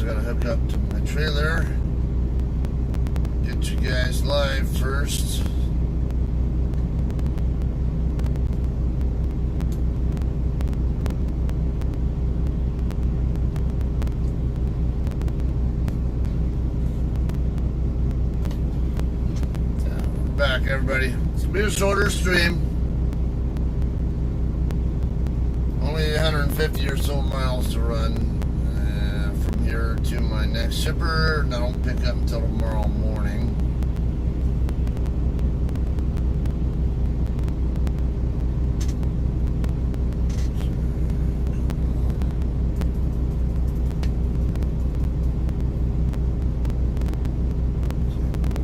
So I gotta hook up to my trailer. Get you guys live first. Back, everybody. It's gonna be a shorter stream. Only 150 or so miles to run from here to my next shipper. And I don't pick up until tomorrow morning.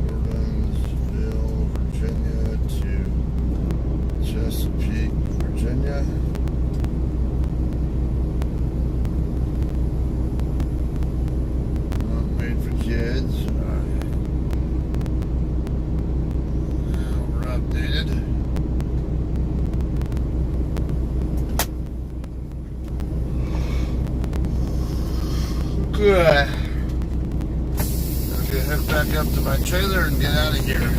Gordonsville, Virginia to Chesapeake, Virginia. Kids. We're updated. Good. Okay, hook back up to my trailer and get out of here.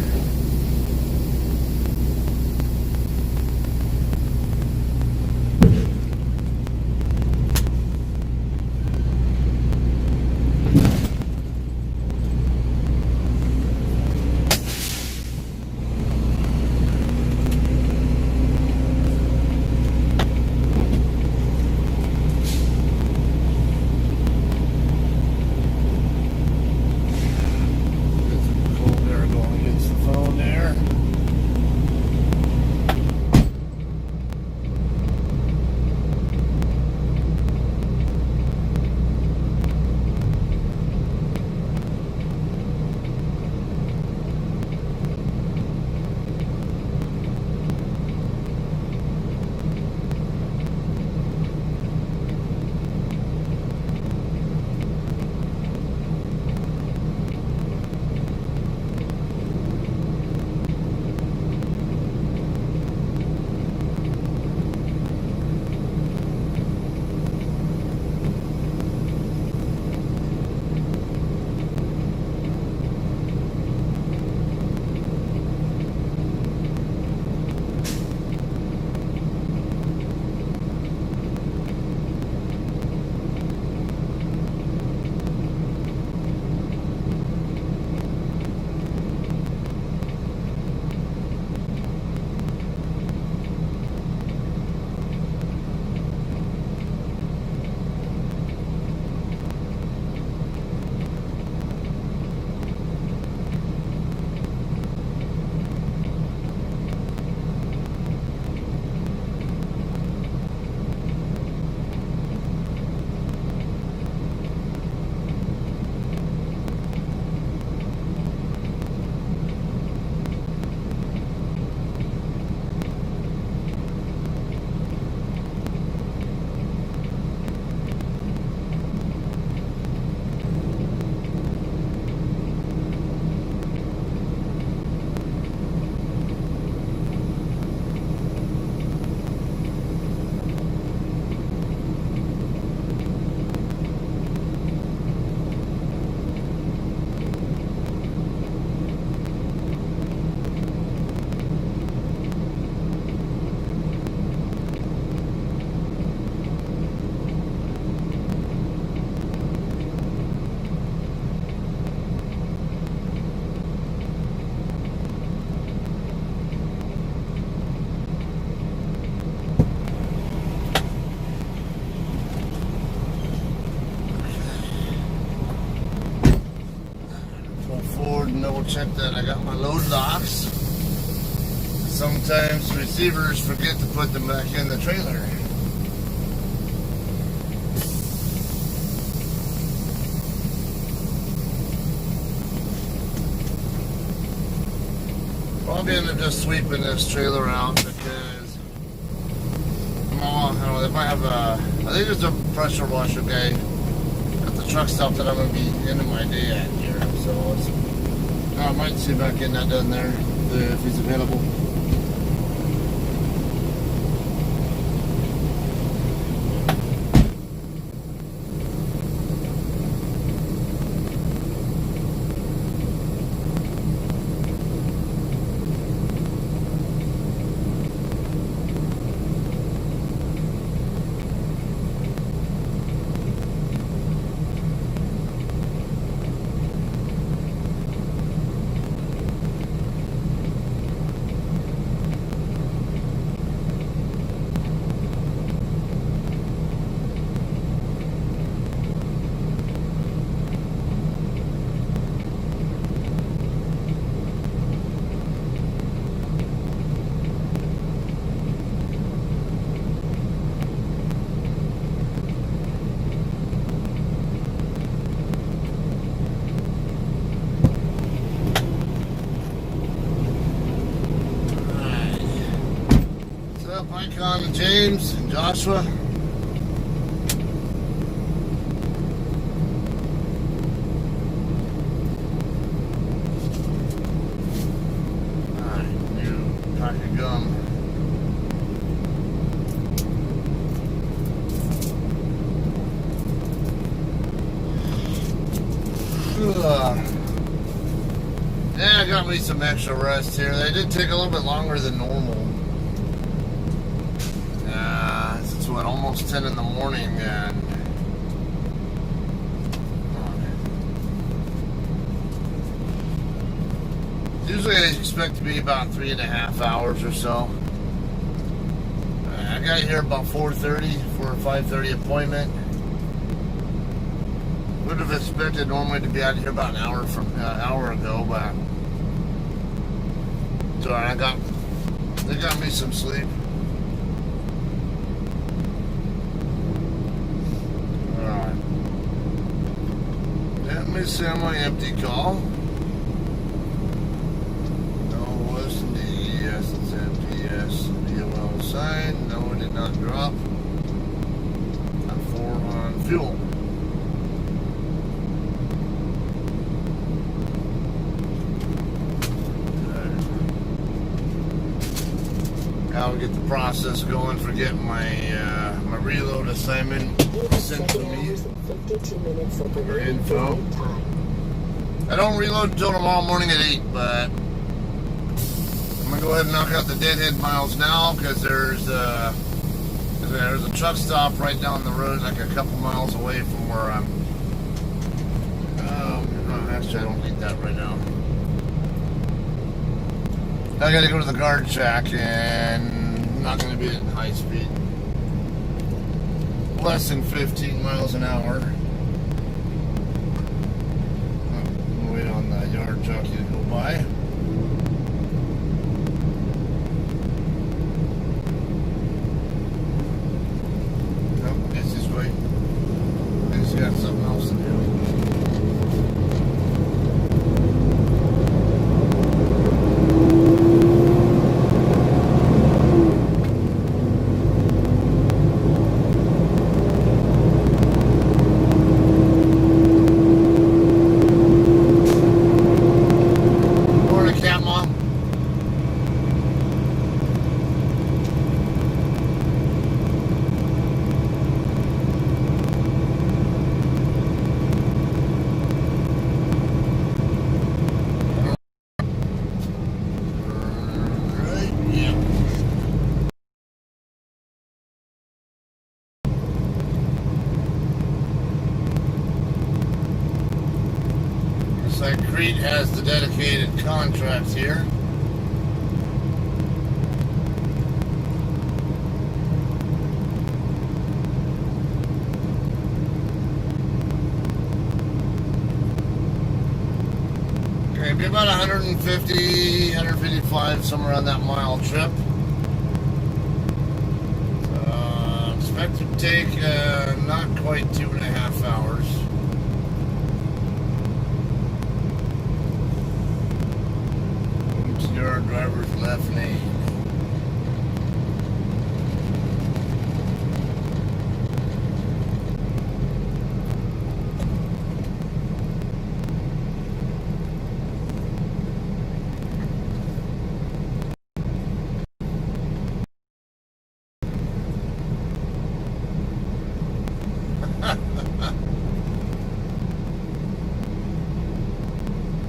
Double check that I got my load locks. Sometimes receivers forget to put them back in the trailer. Probably end up just sweeping this trailer out because they might have a. I think there's a pressure washer guy at the truck stop that I'm gonna be ending my day at here. So I might see about getting that done there if he's available. James and Joshua. Alright, new pack of gum. Yeah, I got me some extra rest here. They did take a little bit longer than normal. It's what, almost 10 in the morning, and usually I expect to be about 3.5 hours or so. I got here about 4:30 for a 5:30 appointment. Would have expected normally to be out here about an hour ago, but so they got me some sleep. Alright. Let me send my empty call. No, was indeed. Yes, it's empty. Yes. DOL sign. No, it did not drop. I'm 4 on fuel. I'll get the process going for getting my my reload assignment sent to me. For info. I don't reload until tomorrow morning at 8, but I'm gonna go ahead and knock out the deadhead miles now because there's a truck stop right down the road, like a couple miles away from where I'm. Actually, I don't need that right now. I gotta go to the guard shack, and I'm not gonna be at high speed. Less than 15 miles an hour. I'll wait on the yard jockey to go by. Nope, guess he's waiting. He's got something else to do. Crete has the dedicated contracts here. Okay, it'll be about 150, 155, somewhere around that mile trip. Expect to take not quite 2.5 hours. Your driver's left lane.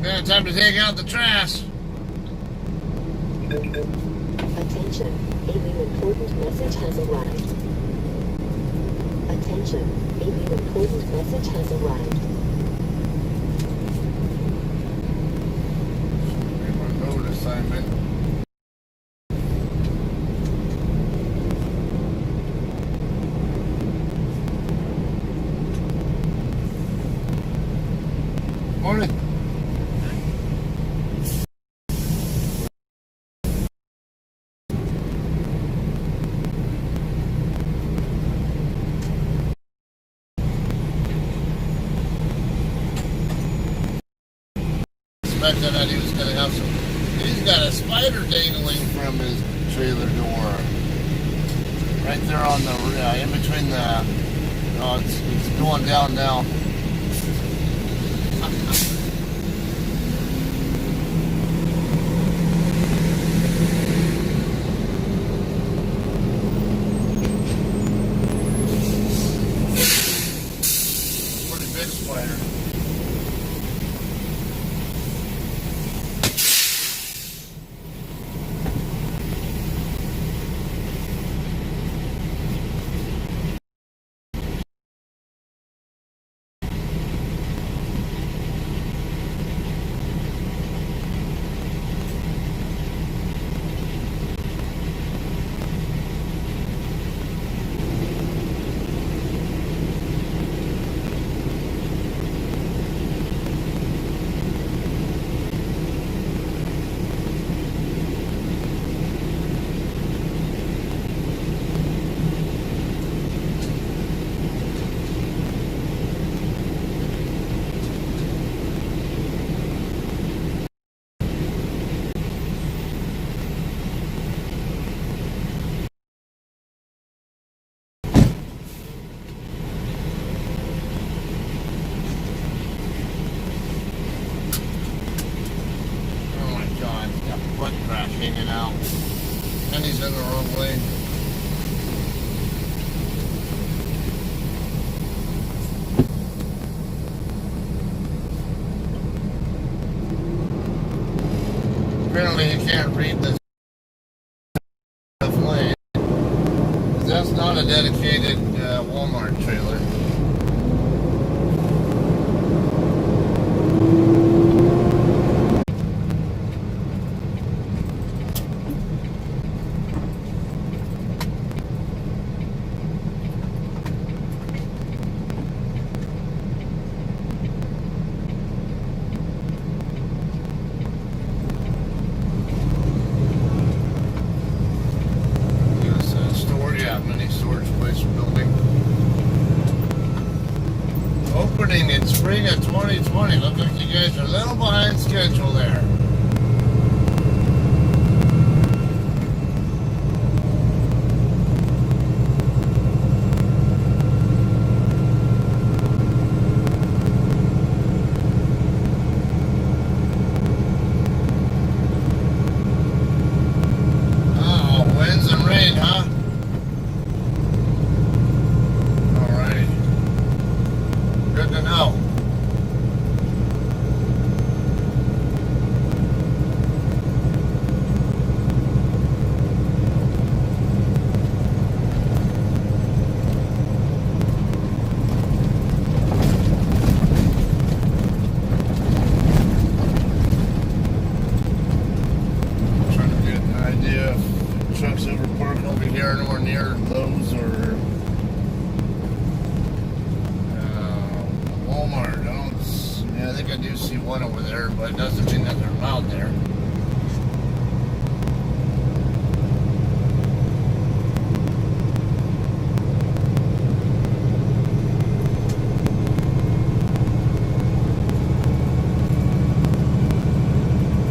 Yeah, time to take out the trash. Attention, a new important message has arrived. Attention, a new important message has arrived. My road assignment. Morning. Expecting that he was going to have some. He's got a spider dangling from his trailer door. Right there on the, in between the, oh, it's going down now. Pretty big spider. Foot crash hanging out. And he's in the wrong lane. Apparently you can't read this lane. That's not a dedicated Walmart trailer. Opening in spring of 2020. Look like you guys are a little behind schedule there. Oh, winds and rain, huh? Good to know. I'm trying to get an idea if trucks ever park over here anywhere near those or Walmart. I think I do see one over there, but it doesn't mean that they're allowed there.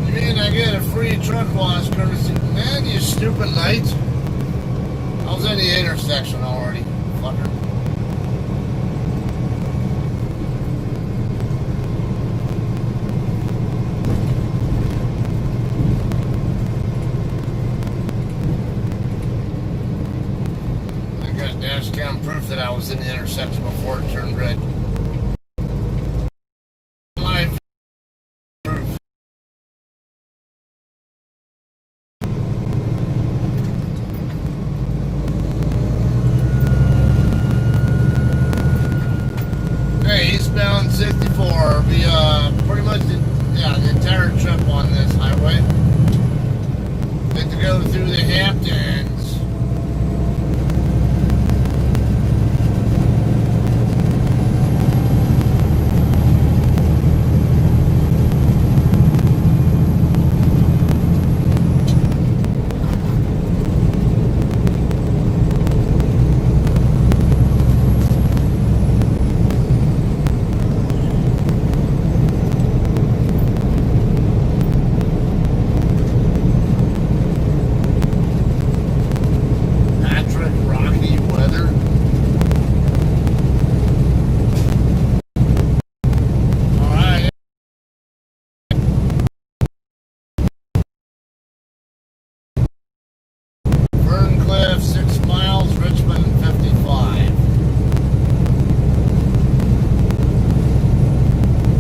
You mean I get a free truck wash courtesy? Man, you stupid light. I was in the intersection already, fucker. Dash cam proof that I was in the intersection before it turned red. Live proof. Hey, eastbound 64. Be pretty much the entire trip on this highway. Get to go through the Hamptons.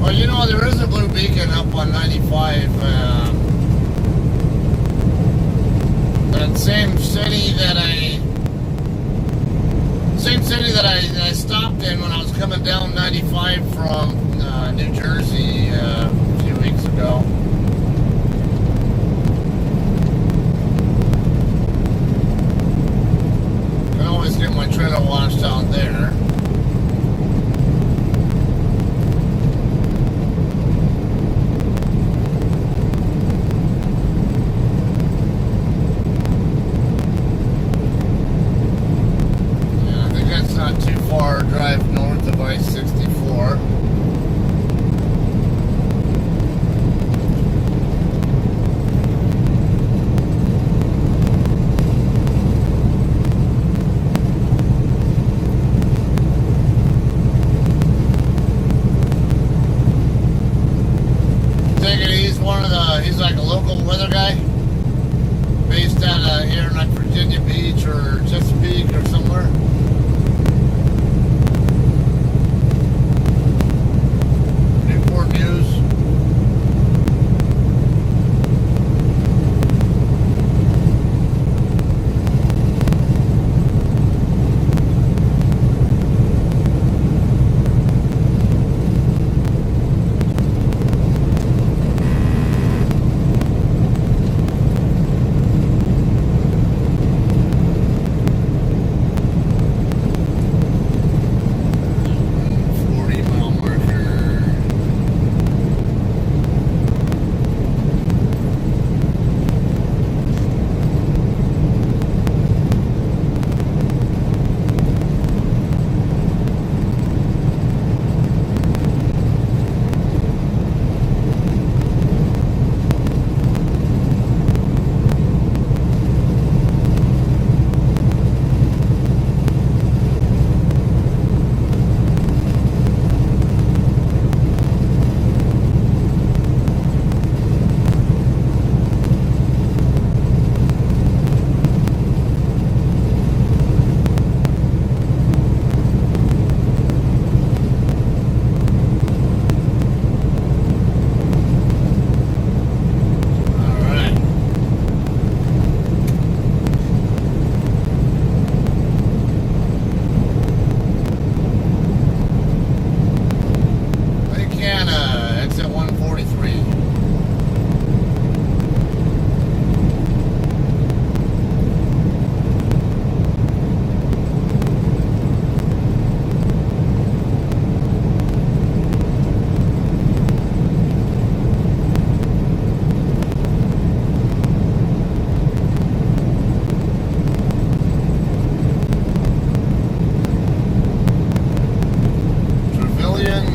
Well, you know, there is a blue beacon up on 95. That same city that I stopped in when I was coming down 95 from New Jersey a few weeks ago. I always get my trailer washed out there. Not too far drive north of I-64. Take it, he's like a local weather guy based out of here in like Virginia Beach or Chesapeake or somewhere. News.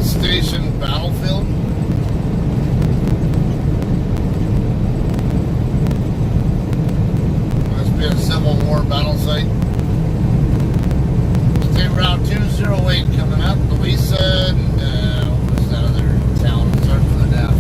Station Battlefield. Must be a Civil War battle site. State Route 208 coming up. Louisa and what was that other town? Starts with an F.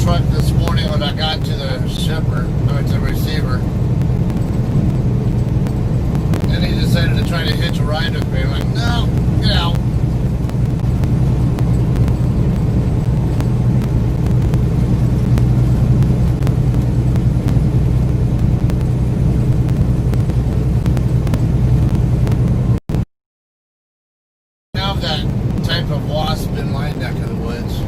truck this morning when I got to the shipper, or to the receiver. Then he decided to try to hitch a ride with me. I'm like, no, get out. Now that type of wasp in my neck of the woods.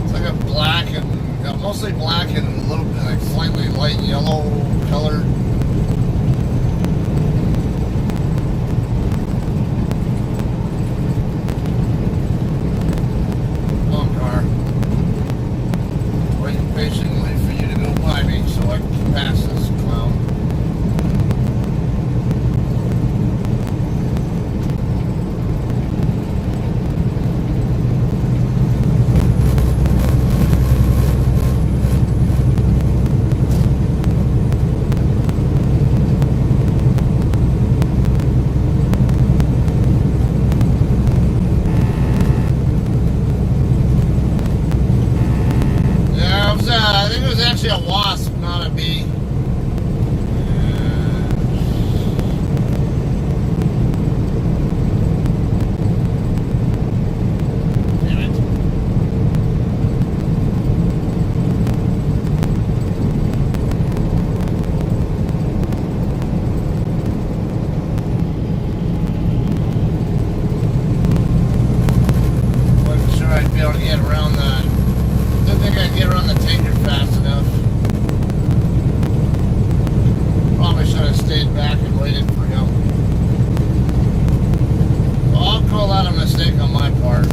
It's like a black and mostly black and a little bit like slightly light yellow colored. Long car. Waiting patiently for you to go by me so I can pass this clown. I think it was actually a wasp, not a bee. Damn it. Wasn't sure I'd be able to get around the... Didn't think I'd get around the tanker fast enough. Probably should have stayed back and waited for him. Well, I'll call that a mistake on my part.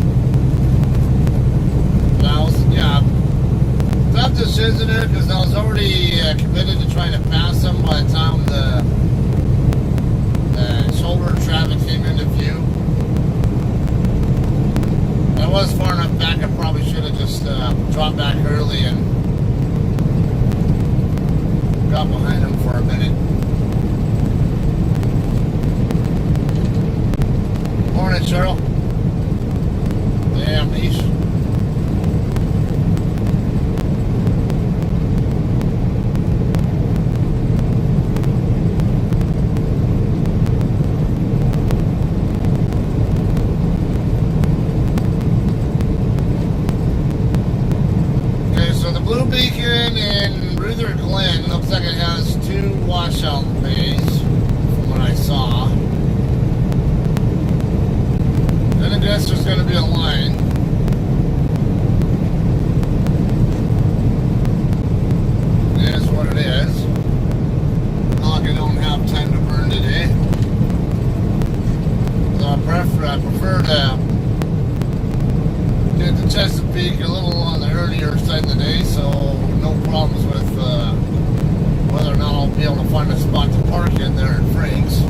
But I was, yeah, tough decision there because I was already committed to trying to pass him by the time the shoulder traffic came into view. I was far enough back, I probably should have just dropped back early and got behind him for a minute. Morning, Cheryl. Damn, leash. Blue Beacon in Ruther Glen looks like it has 2 washout bays from what I saw. Then I guess there's going to be a line. It is what it is. Not like I don't have time to burn today. So I prefer to get to Chesapeake a little on the earlier side of the day, so no problems with whether or not I'll be able to find a spot to park in there at Frank's.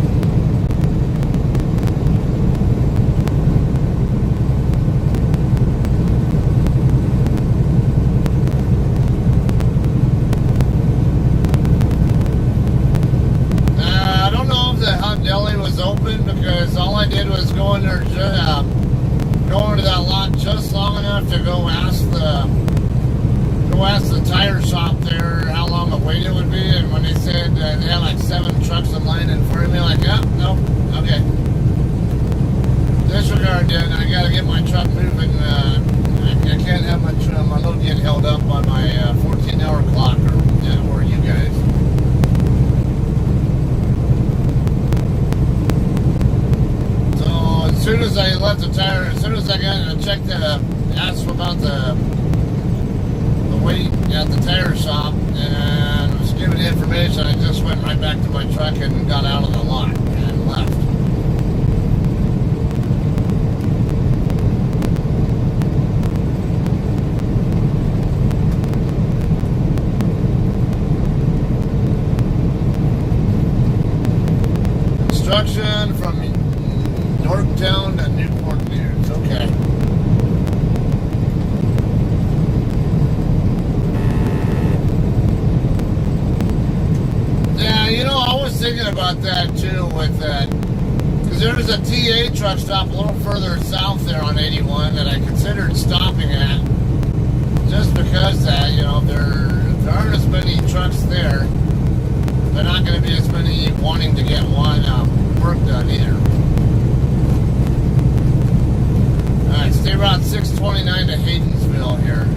I don't know if the hot deli was open because all I did was go in there, go into that lot just long enough to go ask the tire shop there how long a wait it would be, and when they said they had like 7 trucks in line in front of me, like, yeah, nope, okay. Disregard then, I gotta get my truck moving. I can't have my load get held up on my 14-hour clock or you guys. So as soon as I left the tire, as soon as I got to check asked about the wait at the tire shop and was given the information, I just went right back to my truck and got out of the lot and left. Instruction from Yorktown to Newport News. Okay. Yeah, you know, I was thinking about that too with that. Because there's a TA truck stop a little further south there on 81 that I considered stopping at just because that, you know, there aren't as many trucks there. There are not going to be as many wanting to get work done either. Alright, stay around 629 to Haydensville here.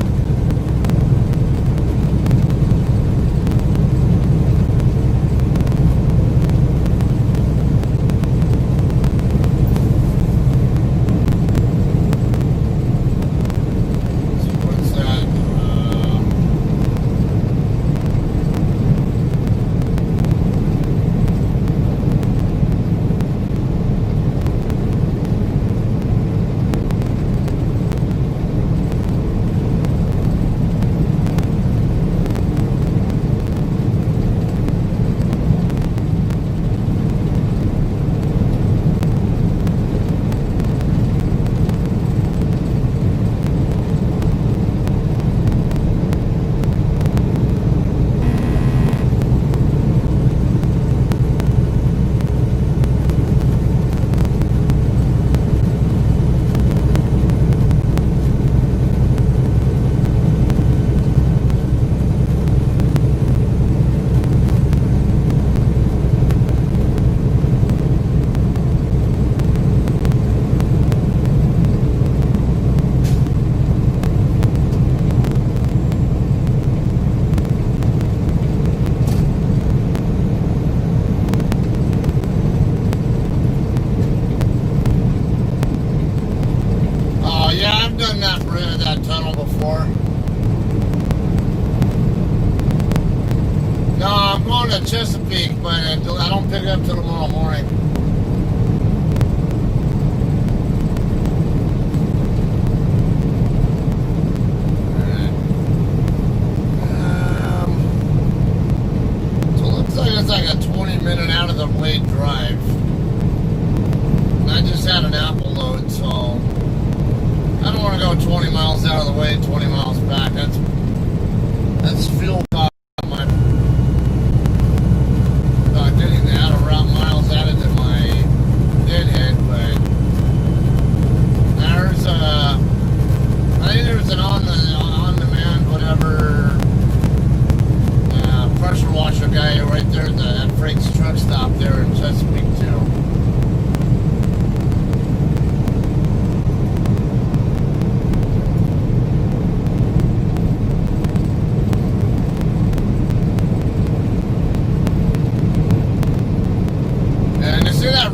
Chesapeake, but I don't pick it up till tomorrow morning. So it looks like it's like a 20-minute out of the way drive. And I just had an apple load, so I don't want to go 20 miles out of the way, 20 miles back. That's fuel cost. Getting the out of route miles added to my deadhead, but there's I think there's an on-demand whatever pressure washer guy right there at that Frank's truck stop there in Chesapeake too.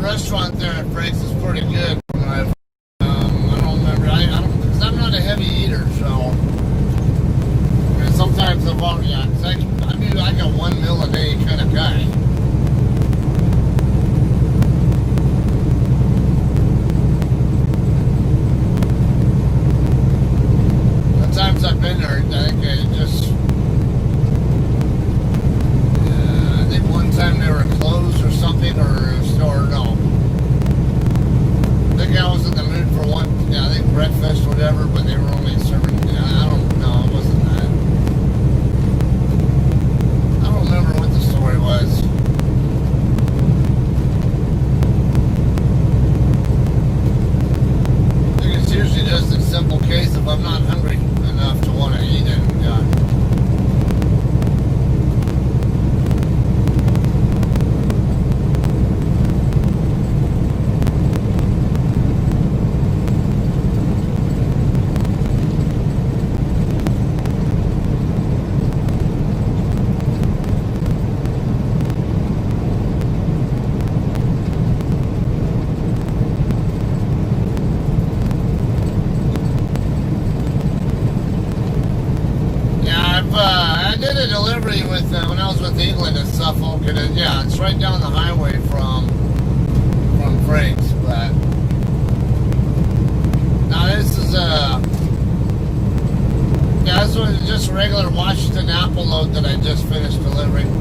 Restaurant there at Frank's is pretty good. I don't remember. Because I'm not a heavy eater, so. And sometimes I won't. Yeah, I mean, like a one meal a day kind of guy. Sometimes I've been there. I think it just. I think one time they were closed or something, or no. I think I was in the mood for one, I think breakfast or whatever, but they were only serving, I don't know, it wasn't that. I don't remember what the story was. I think it's usually just a simple case if I'm not hungry enough to want to eat it. Delivery with when I was with England in Suffolk, and yeah, it's right down the highway from Frank's. But now this is this was just a regular Washington apple load that I just finished delivering.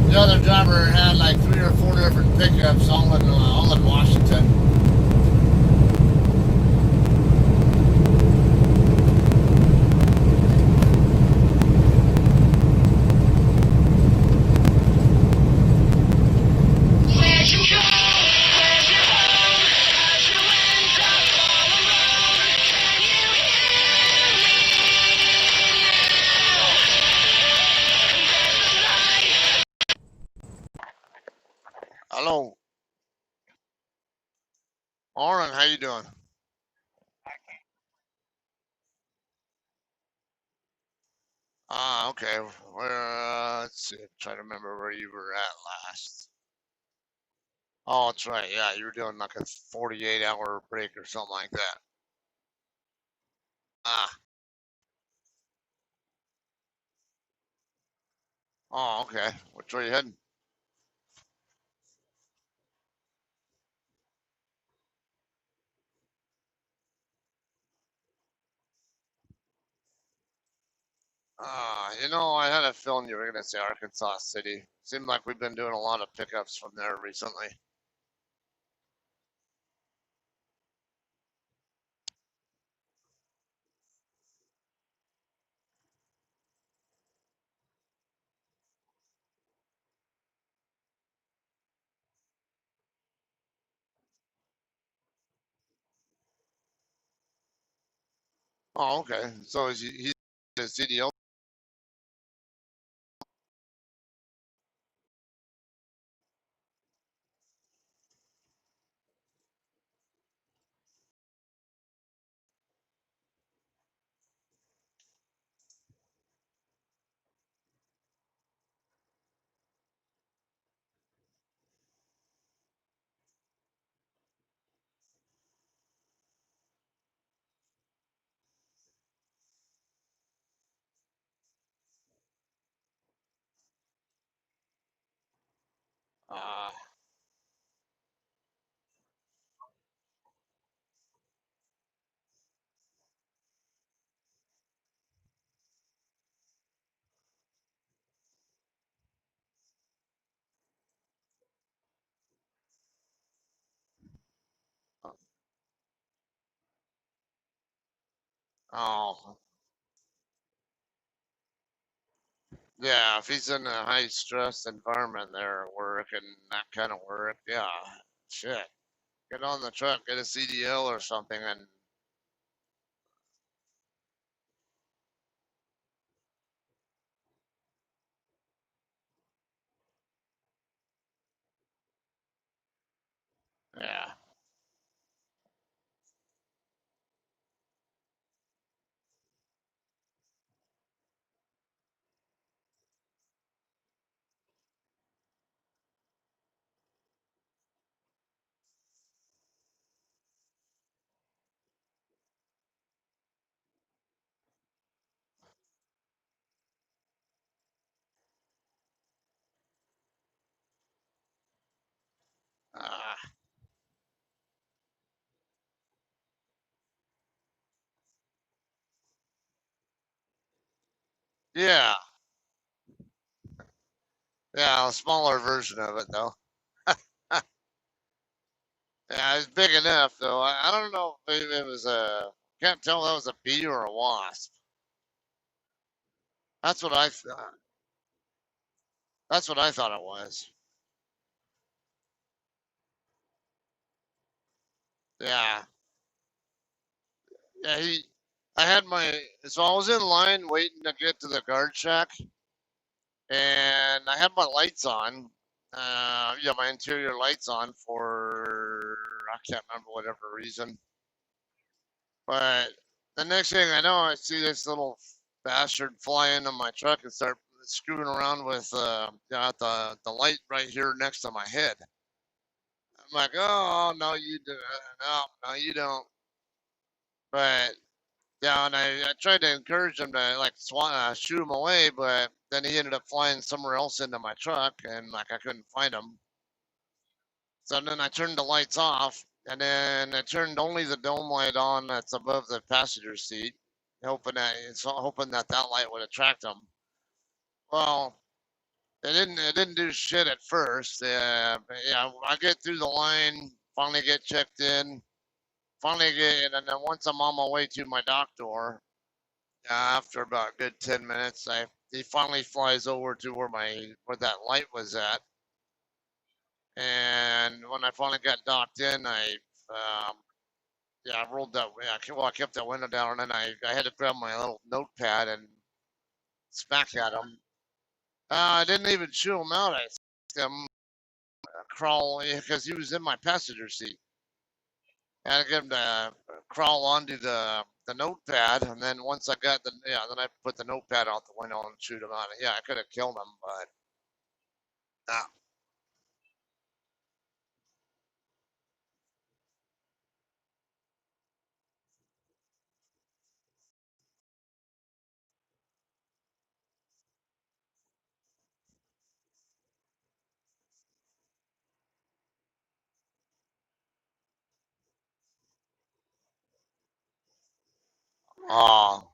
The other driver had like 3 or 4 different pickups, all in Washington. Where's your home? As your winds up all around, can you hear? Lauren, how you doing? Ah, okay. Let's see. Try to remember where you were at last. Oh, that's right. Yeah, you were doing like a 48-hour break or something like that. Ah, oh, okay. Which way you heading? I had a feeling you were gonna say Arkansas City. Seemed like we've been doing a lot of pickups from there recently. Oh, okay. So he's a CDL. Uh, oh, yeah. If he's in a high stress environment there at work and that kind of work, yeah, shit. Get on the truck, get a CDL or something, and yeah, uh, yeah, yeah. A smaller version of it though. Yeah, it's big enough though. I don't know if it was a. Can't tell if that was a bee or a wasp. That's what I. That's what I thought it was. Yeah, yeah. I had my. So I was in line waiting to get to the guard shack, and I had my lights on. Yeah, my interior lights on for I can't remember whatever reason. But the next thing I know, I see this little bastard fly into my truck and start screwing around with the light right here next to my head. I'm like, oh no, you do, no, you don't. But yeah, and I tried to encourage him to like shoot him away, but then he ended up flying somewhere else into my truck, and like I couldn't find him. So then I turned the lights off, and then I turned only the dome light on that's above the passenger seat, hoping that that light would attract them. Well, it didn't do shit at first. Yeah, I get through the line, finally get checked in, finally get, and then once I'm on my way to my dock door, after about a good 10 minutes, I he finally flies over to where that light was at, and when I finally got docked in, um, yeah, I rolled that. I kept that window down, and then I had to grab my little notepad and smack at him. I didn't even shoo him out. I him crawl because he was in my passenger seat. And I get him to crawl onto the notepad, and then once I got then I put the notepad out the window and shoot him on it. Yeah, I could have killed him, but uh, oh,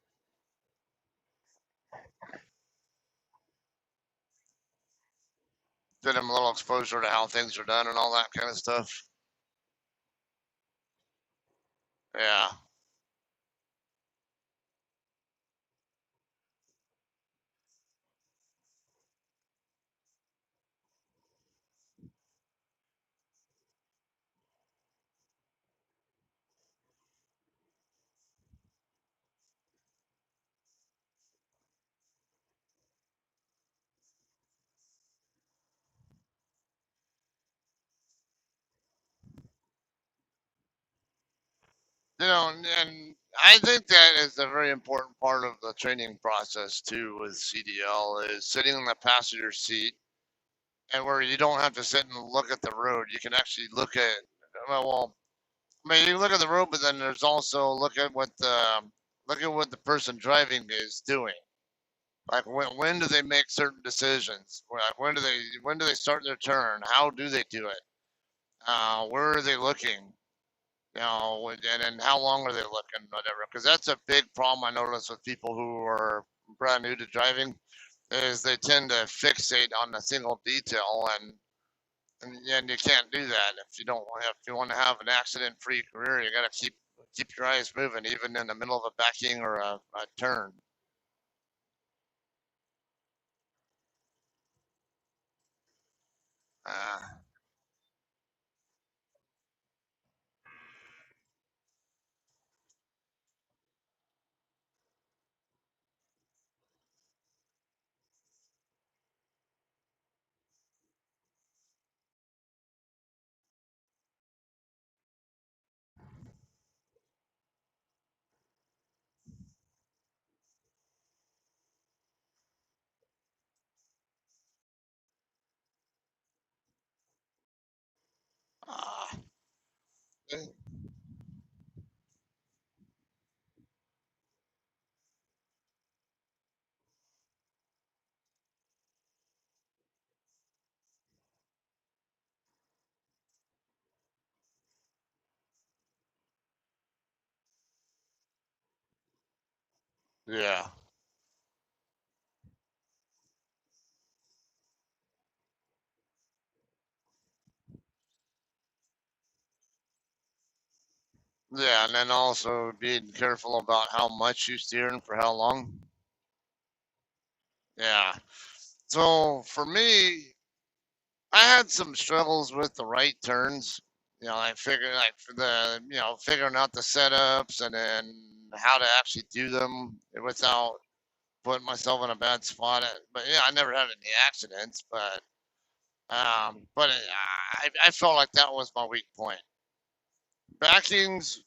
did him a little exposure to how things are done and all that kind of stuff. Yeah. And I think that is a very important part of the training process too with CDL is sitting in the passenger seat and where you don't have to sit and look at the road. You can actually well, I mean, you look at the road, but then there's also look at what the person driving is doing. Like when do they make certain decisions? When do they start their turn? How do they do it? Where are they looking? And how long are they looking, whatever. Because that's a big problem I notice with people who are brand new to driving is they tend to fixate on a single detail, and you can't do that if you want to have an accident-free career. You got to keep your eyes moving, even in the middle of a backing or a turn. Uh, uh, yeah, yeah, and then also being careful about how much you steer and for how long. Yeah. So for me, I had some struggles with the right turns. Figuring out the setups and then how to actually do them without putting myself in a bad spot. But yeah, I never had any accidents, but I felt like that was my weak point. Backings,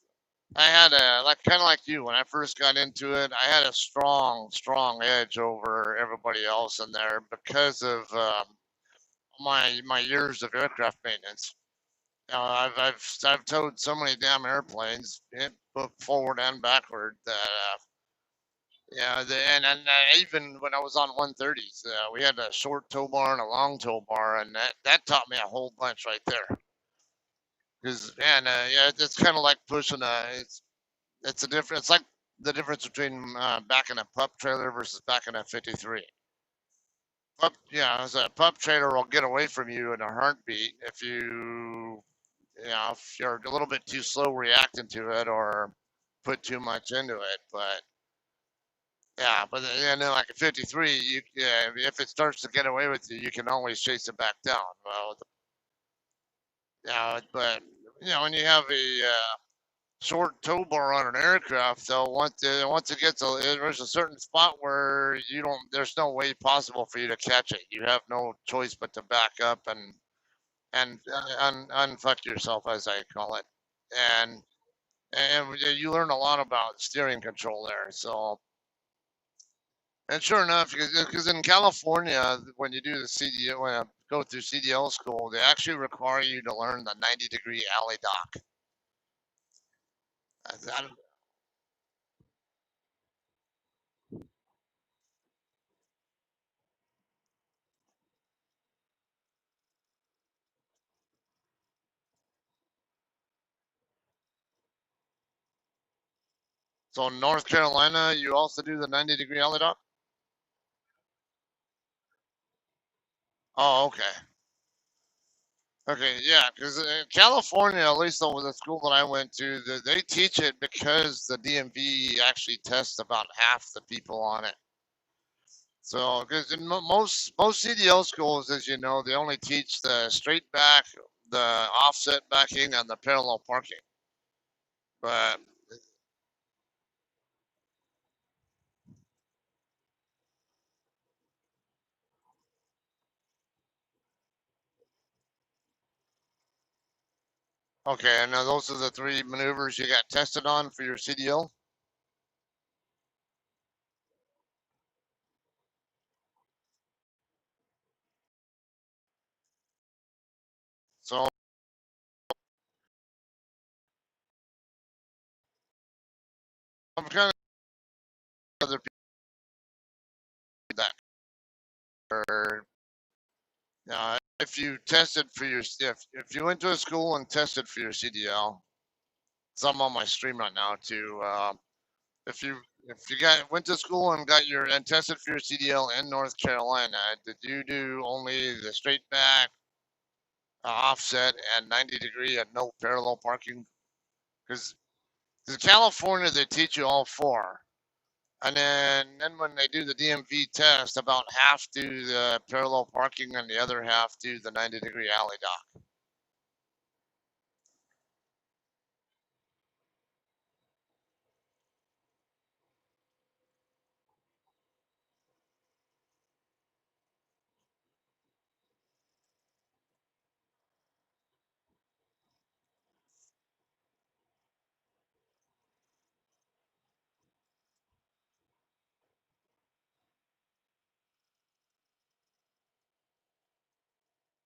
I had a like kind of like you when I first got into it. I had a strong edge over everybody else in there because of my years of aircraft maintenance. I've towed so many damn airplanes, both forward and backward, that even when I was on 130s, we had a short tow bar and a long tow bar, and that taught me a whole bunch right there. Because yeah, it's kind of like pushing it's a different. It's like the difference between backing a pup trailer versus backing a 53. So a pup trailer will get away from you in a heartbeat if you're a little bit too slow reacting to it or put too much into it. But yeah, but like a 53, if it starts to get away with you, you can always chase it back down. Well, but when you have a short tow bar on an aircraft, though, once it gets there's a certain spot where you don't, there's no way possible for you to catch it. You have no choice but to back up and unfuck yourself, as I call it. And and you learn a lot about steering control there. So, and sure enough, because in California, when you do the CDL, when I go through CDL school, they actually require you to learn the 90-degree alley dock. That- So in North Carolina, you also do the 90-degree alley dock? Oh, okay. Okay, yeah, because in California, at least over the school that I went to, they teach it because the DMV actually tests about half the people on it. So, because in most CDL schools, as you know, they only teach the straight back, the offset backing, and the parallel parking. But okay, and now those are the three maneuvers you got tested on for your CDL. So I'm kind of other people that are, if you tested for your if you went to a school and tested for your CDL, so I'm on my stream right now too. If you went to school and got your and tested for your CDL in North Carolina, did you do only the straight back, offset, and 90-degree and no parallel parking? Because in California they teach you all four, and then when they do the DMV test, about half do the parallel parking and the other half do the 90-degree alley dock.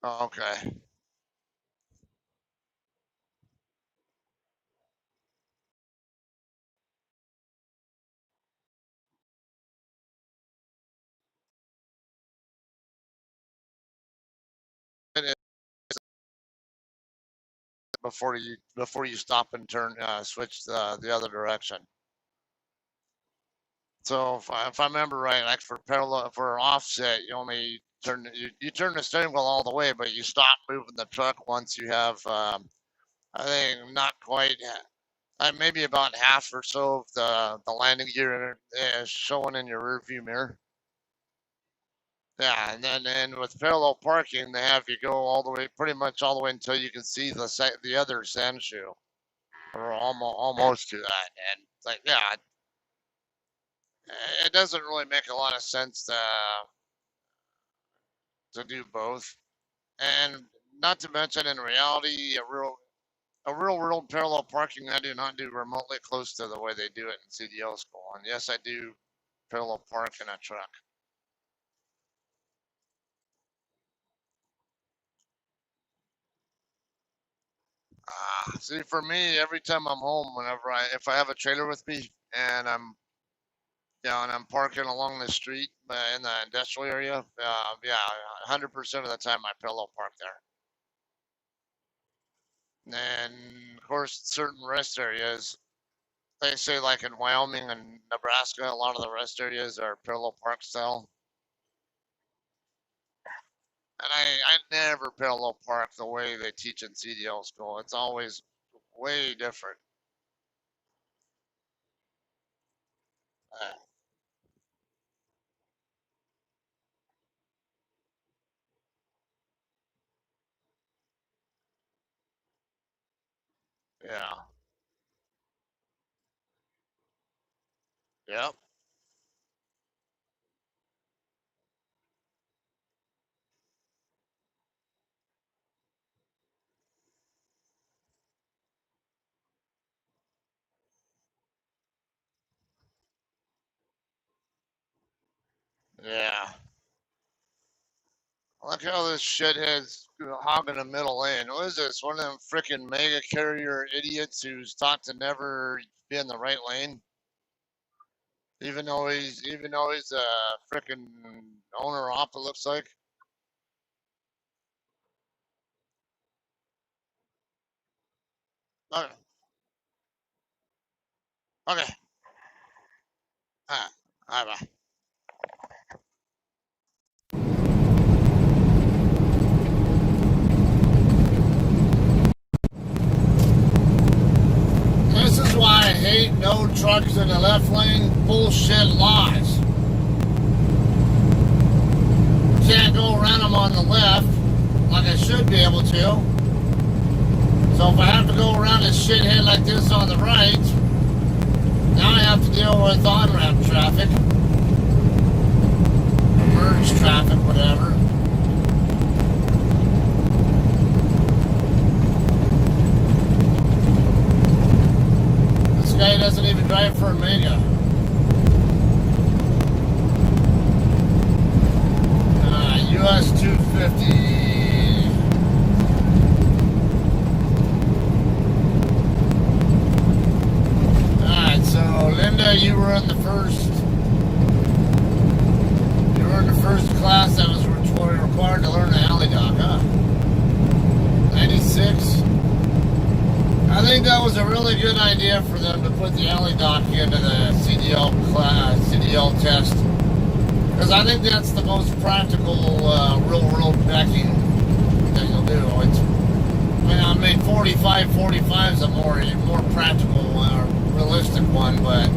Oh, okay. It is before you stop and turn switch the other direction. So if I remember right, like for parallel for offset, you only you turn the steering wheel all the way, but you stop moving the truck once you have I think not quite maybe about half or so of the landing gear is showing in your rear view mirror. Yeah, and then with parallel parking, they have you go all the way, pretty much all the way until you can see the other sand shoe, or almost to that. And like, yeah, it doesn't really make a lot of sense to do both. And not to mention, in reality, a real world parallel parking, I do not do remotely close to the way they do it in CDL school. And yes, I do parallel park in a truck. See, for me, every time I'm home, if I have a trailer with me and I'm parking along the street in the industrial area, yeah, 100% of the time I parallel park there. And of course, certain rest areas, they say like in Wyoming and Nebraska, a lot of the rest areas are parallel park style. And I never parallel park the way they teach in CDL school. It's always way different. Uh, yeah. Yep. Look how this shithead's hogging the middle lane. What is this? One of them frickin' mega carrier idiots who's taught to never be in the right lane, even though he's a frickin' owner op. It looks like. Okay. Okay. Ah. All right. Bye. This is why I hate no trucks in the left lane. Bullshit lies. Can't go around them on the left like I should be able to. So if I have to go around a shithead like this on the right, now I have to deal with on-ramp traffic. Merge traffic, whatever. This guy doesn't even drive for a Mega. US 250. Alright, so Linda, you were in the first. You were in the first class that was required to learn the alley dock, huh? 96. I think that was a really good idea for them to put the alley dock into the CDL test. Because I think that's the most practical real world backing that you'll do. I mean 45 is a more practical, realistic one, but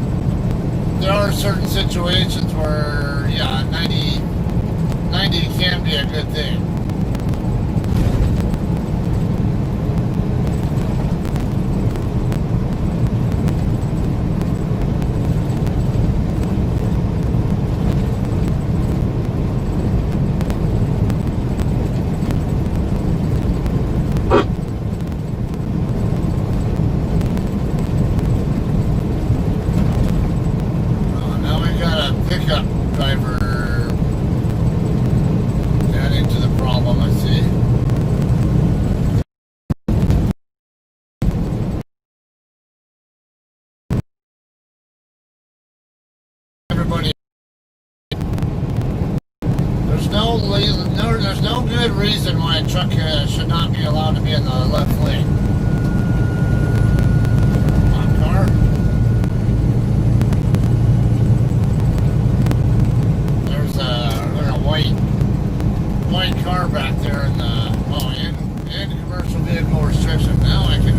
there are certain situations where, yeah, 90 can be a good thing. Pickup driver adding to the problem, I see. Everybody, there's no good reason why a truck should not be allowed to be in the left lane. Come on, car. There's a white car back there in the in commercial vehicle restriction. Now I can.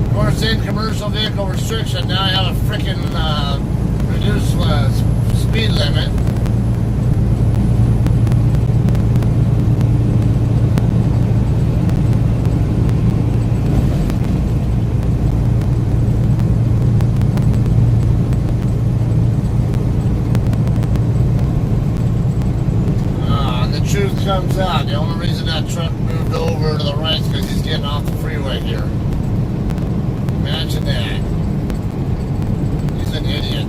Of course, in commercial vehicle restriction, now I have a freaking reduced speed limit. The truth comes out. The only reason that truck moved over to the right is because he's getting off the freeway here. Imagine that. He's an idiot.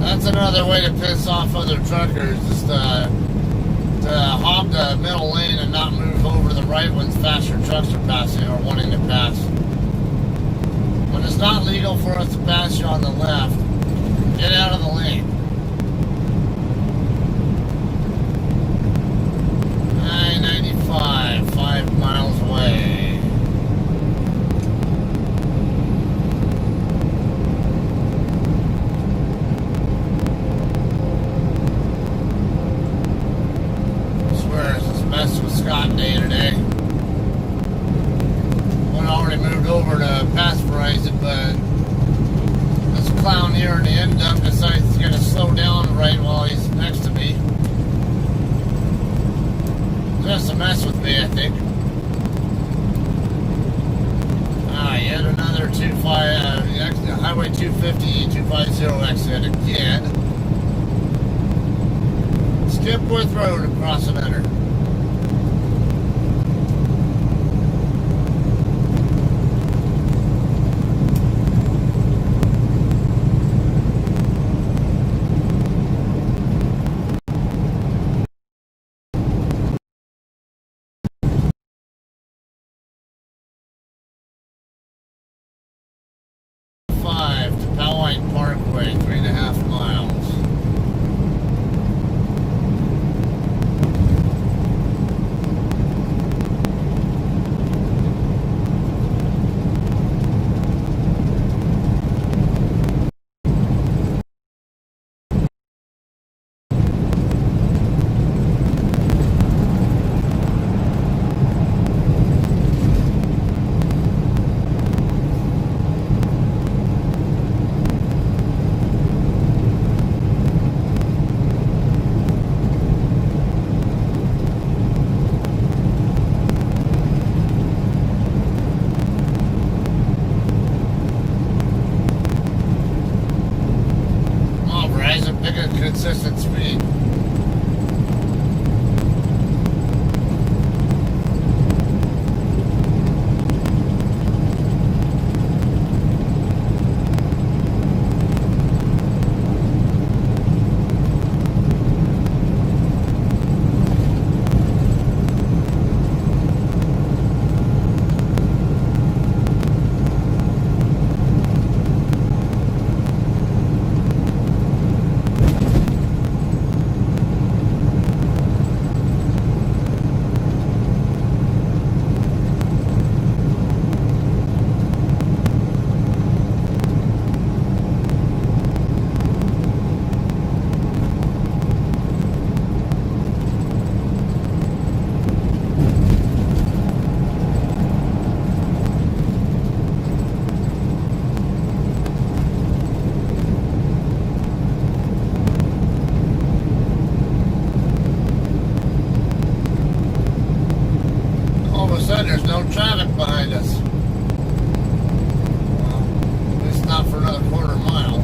That's another way to piss off other truckers, is to hog the middle lane and not move over to the right when faster trucks are passing or wanting to pass. When it's not legal for us to pass you on the left, get out of the lane. 995, 5 miles away. Mess with Scott Day today. One already moved over to pasteurize it, but this clown here in the end dump decides he's going to slow down right while he's next to me. Just a mess with me, I think. Yet another Highway 250, 250 exit again. Skipworth Road across the center. To Powhite Parkway, 3.5 miles. Consistent speed. There's no traffic behind us. Well, at least not for another quarter mile.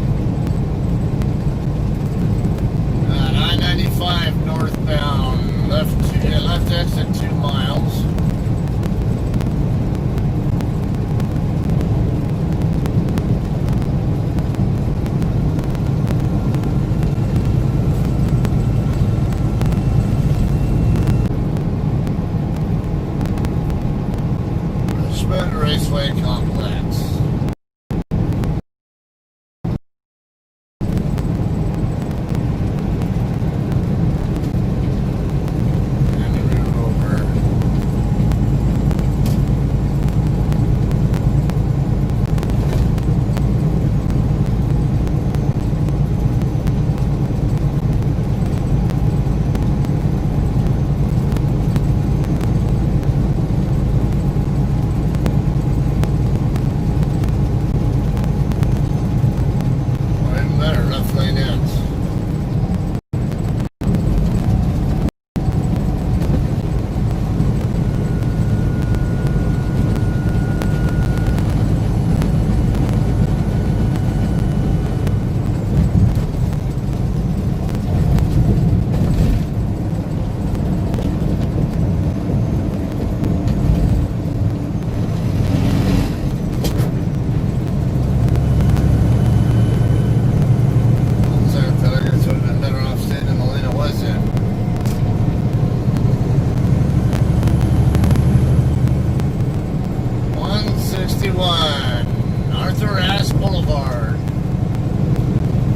I-95 northbound, left exit 2 miles. Raceway Complex. And the route over.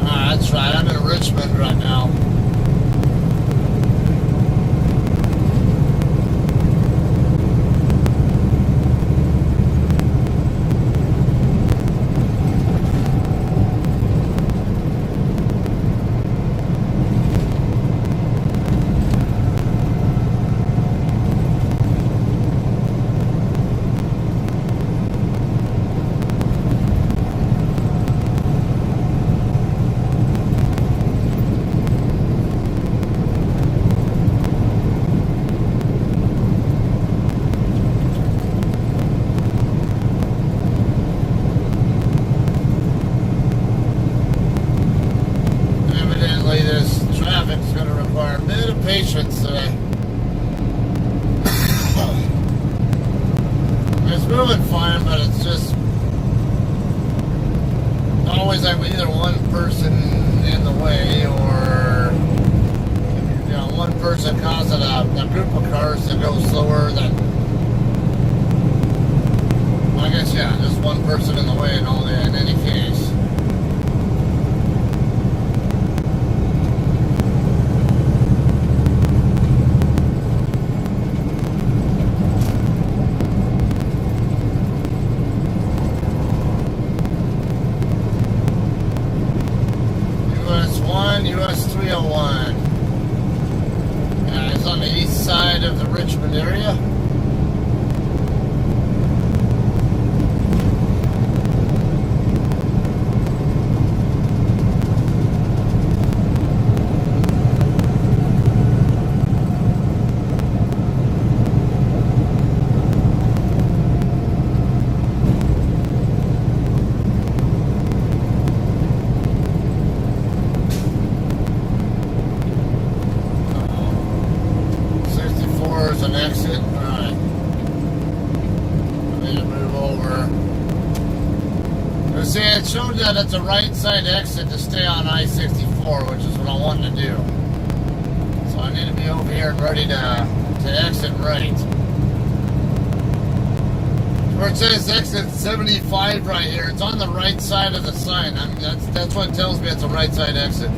That's right, I'm in Richmond right now. require a bit of patience today. It's moving fine, but it's just always like either one person in the way or one person causing a group of cars to go slower than, well, I guess, yeah, just one person in the way in any case. US 301. It's on the east side of the Richmond area. An exit. Alright. I need to move over. See, it showed that it's a right side exit to stay on I-64, which is what I want to do. So I need to be over here and ready to exit right. Where it says exit 75 right here, it's on the right side of the sign. I mean, that's what tells me it's a right side exit.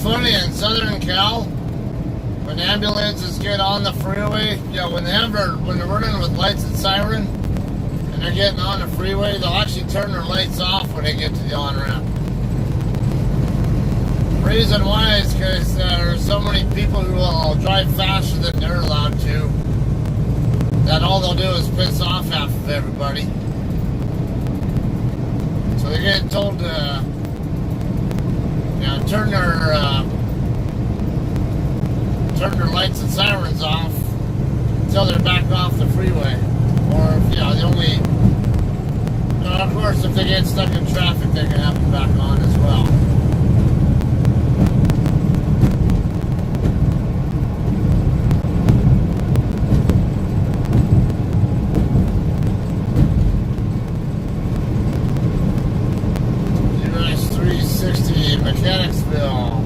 Funny, in Southern Cal, when ambulances get on the freeway, when they're running with lights and siren, and they're getting on the freeway, they'll actually turn their lights off when they get to the on-ramp. Reason why is because there are so many people who will drive faster than they're allowed to, that all they'll do is piss off half of everybody. So they're getting told to turn their lights and sirens off until they're back off the freeway. Or, the only, of course, if they get stuck in traffic, they can have them back on as well. US 360 Mechanicsville.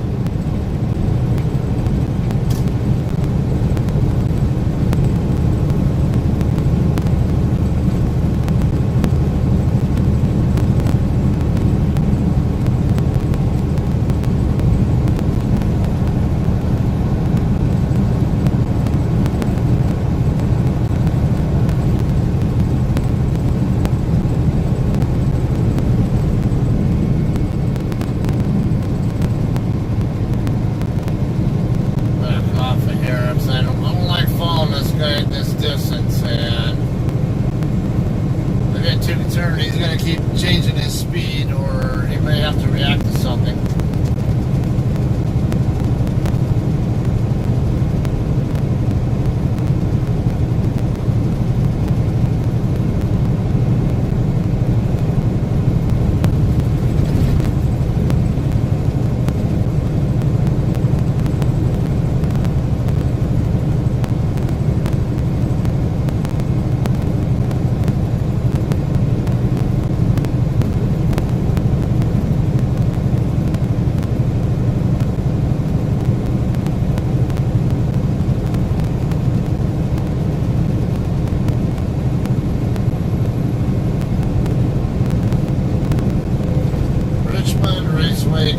He's going to keep changing his speed, or he may have to react to something.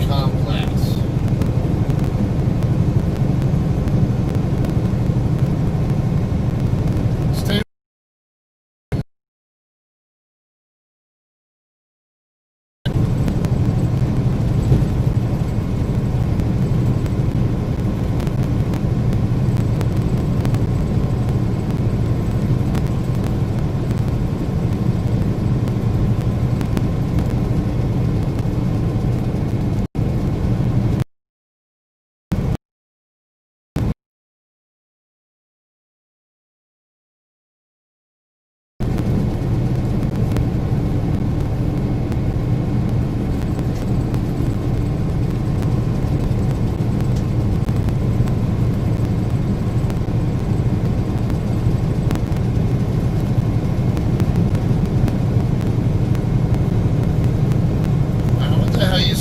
Complex.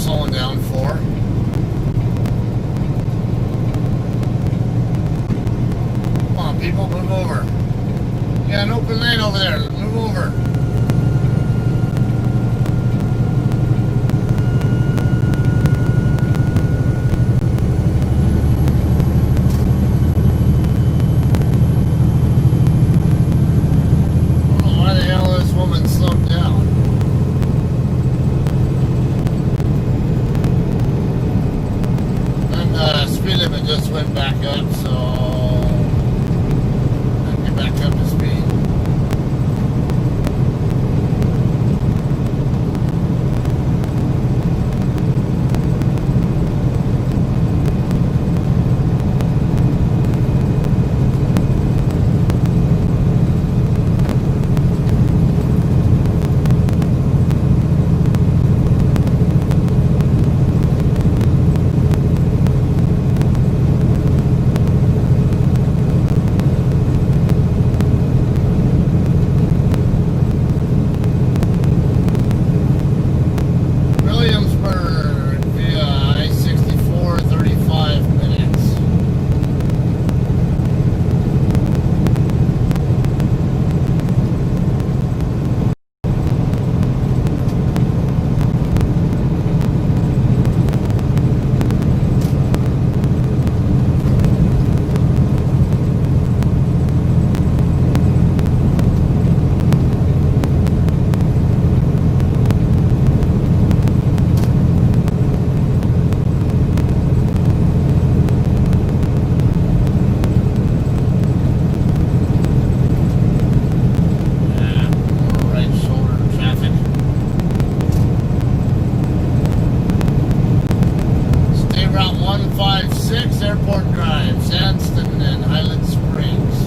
slowing down for? Come on, people, move over. You got an open lane over there. Move over. Why the hell this woman slowed down? And the speed limit just went back up, so I'll get back up to speed. Williamsburg via I-64, 35 minutes. Right shoulder traffic. State Route 156, Airport Drive, Sandston and Highland Springs.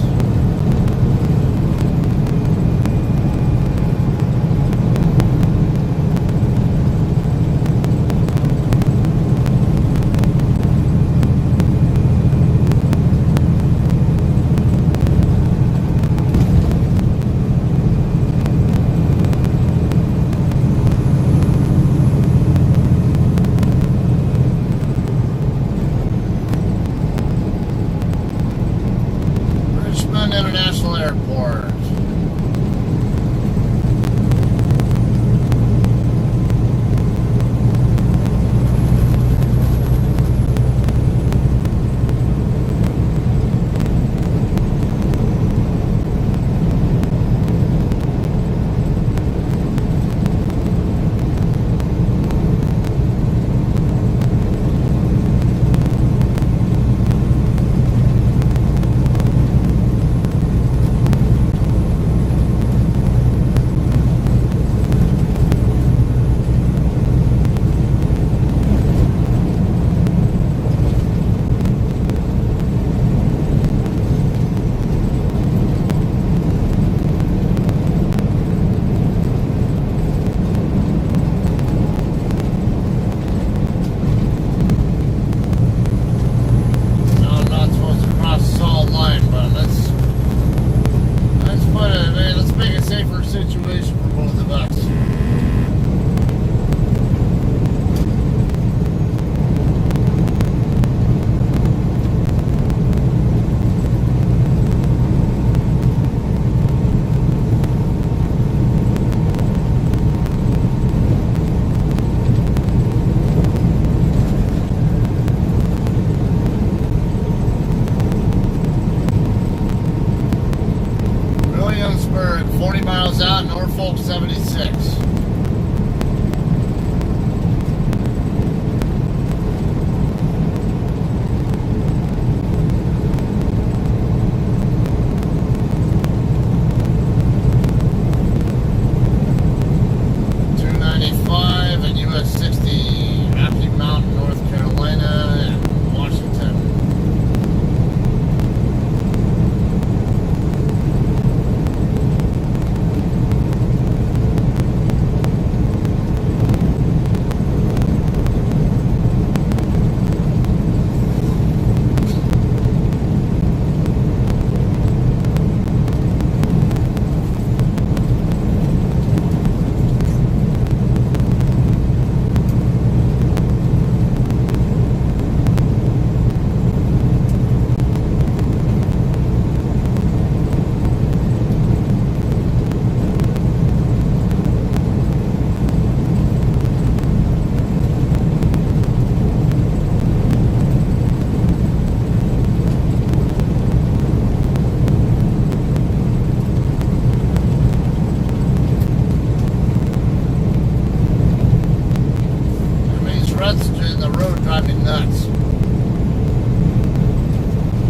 ruts in the road drive me nuts.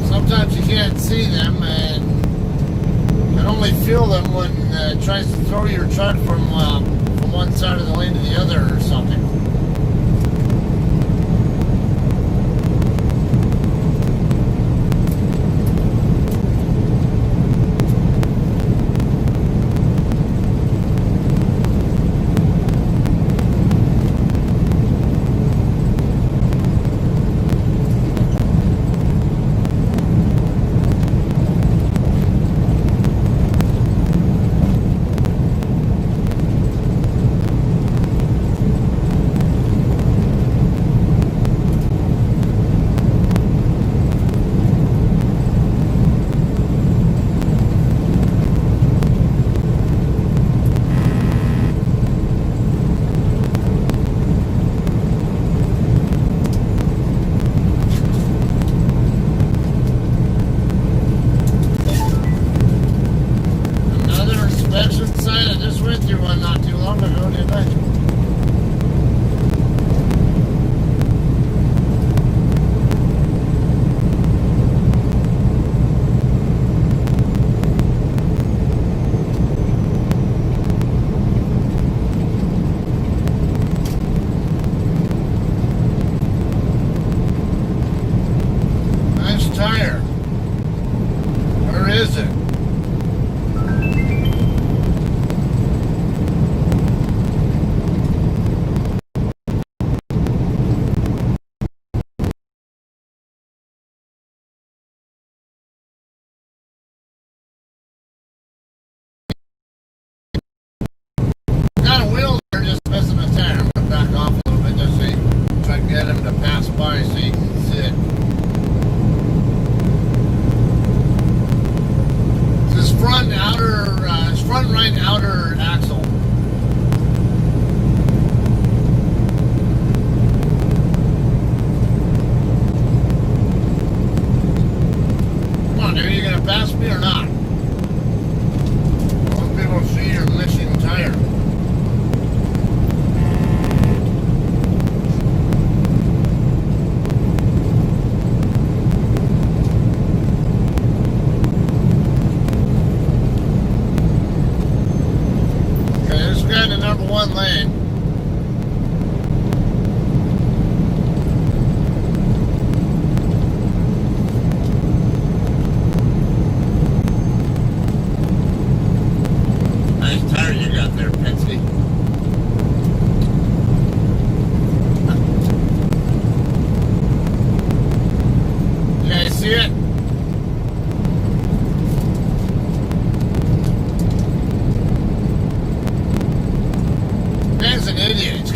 Sometimes you can't see them and only feel them when it tries to throw your truck from one side of the lane to the other or something.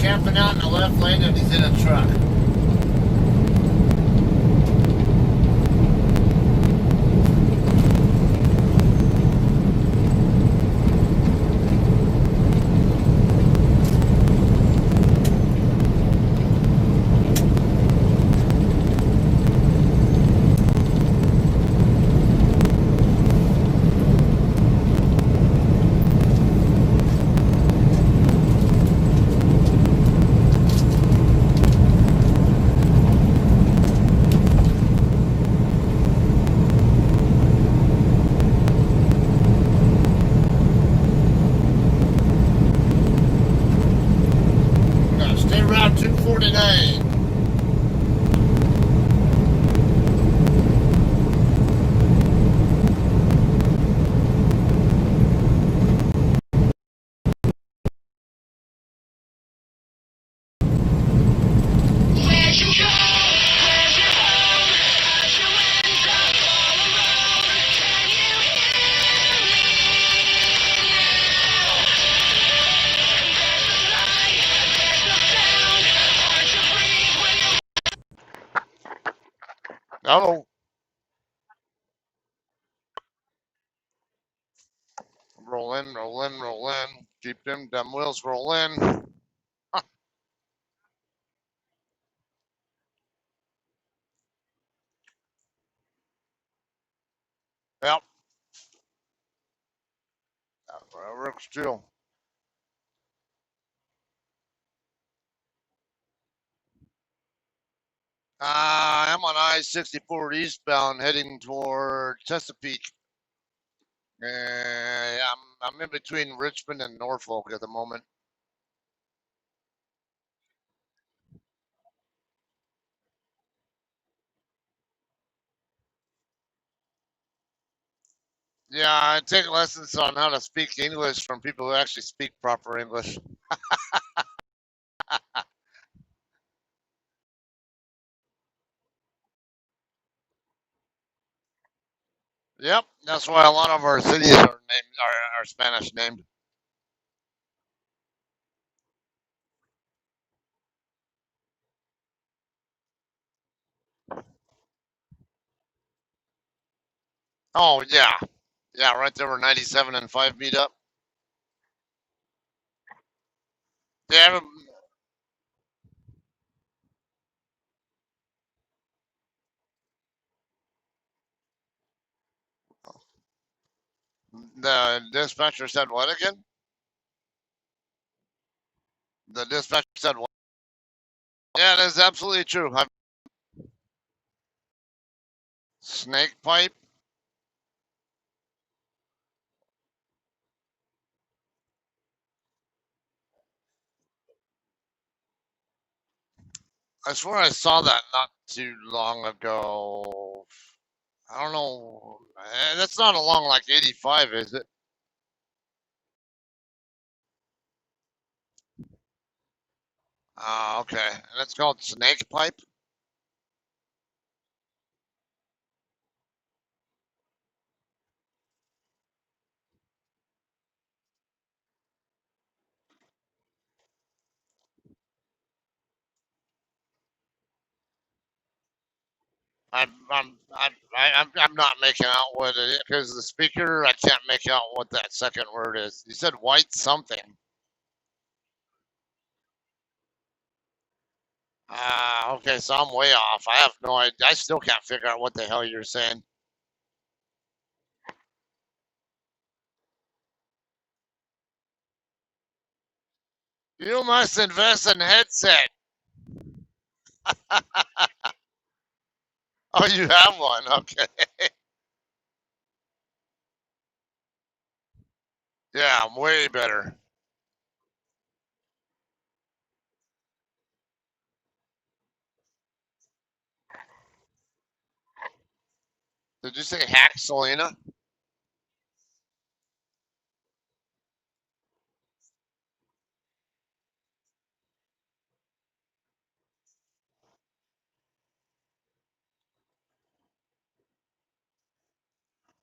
Camping out in the left lane and he's in a truck. Route 249. Oh, roll in, roll in, roll in. Keep them dumb wheels rolling. Yep, that works too. I'm on I-64 eastbound heading toward Chesapeake. Yeah, I'm in between Richmond and Norfolk at the moment. Yeah, I take lessons on how to speak English from people who actually speak proper English. Yep, that's why a lot of our cities are named are Spanish named. Oh yeah, yeah, right there where 97 and 5 meet up. Yeah, the dispatcher said what again? The dispatcher said what? Yeah, that is absolutely true. Snake pipe. I swear I saw that not too long ago. I don't know. That's not along like 85, is it? Okay. And it's called snake pipe. I'm not making out what it is because the speaker. I can't make out what that second word is. You said white something. Okay, so I'm way off. I have no idea. I still can't figure out what the hell you're saying. You must invest in headset. Oh, you have one. Okay. Yeah, I'm way better. Did you say hack Selena?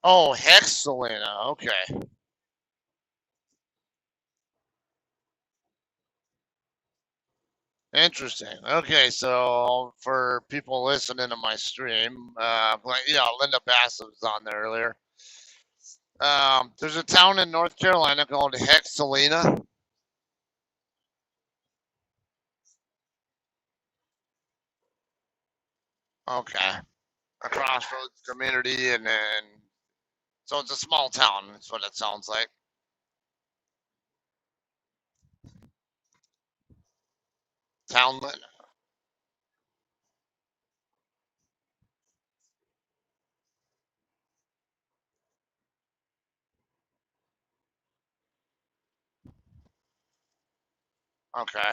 Oh, hex Selena. Okay. Interesting. Okay, so for people listening to my stream, yeah, Linda Bass was on there earlier. There's a town in North Carolina called Hexalina. Okay, a crossroads community, and then so it's a small town. That's what it sounds like. Townland. Okay,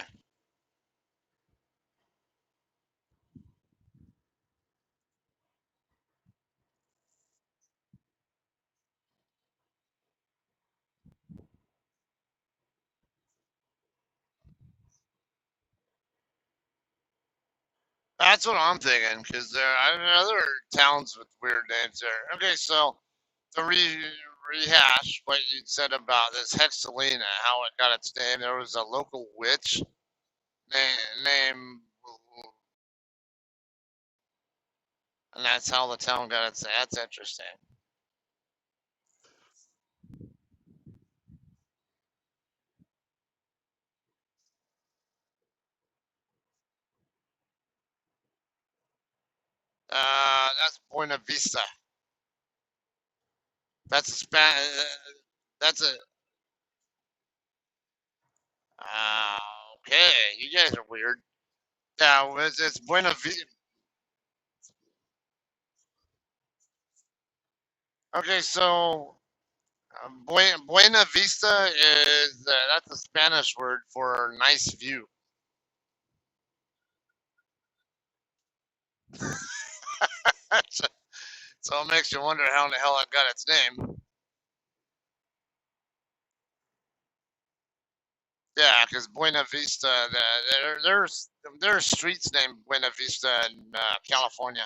that's what I'm thinking because there are other towns with weird names there. Okay, so to rehash what you said about this Hexalina, how it got its name. There was a local witch name, and that's how the town got its name. That's interesting. That's Buena Vista. That's a That's a. Uh, okay, you guys are weird. Yeah, it's Buena Vista. Okay, so Buena Vista is that's a Spanish word for nice view. So it makes you wonder how in the hell it got its name. Yeah, because Buena Vista, there's streets named Buena Vista in California.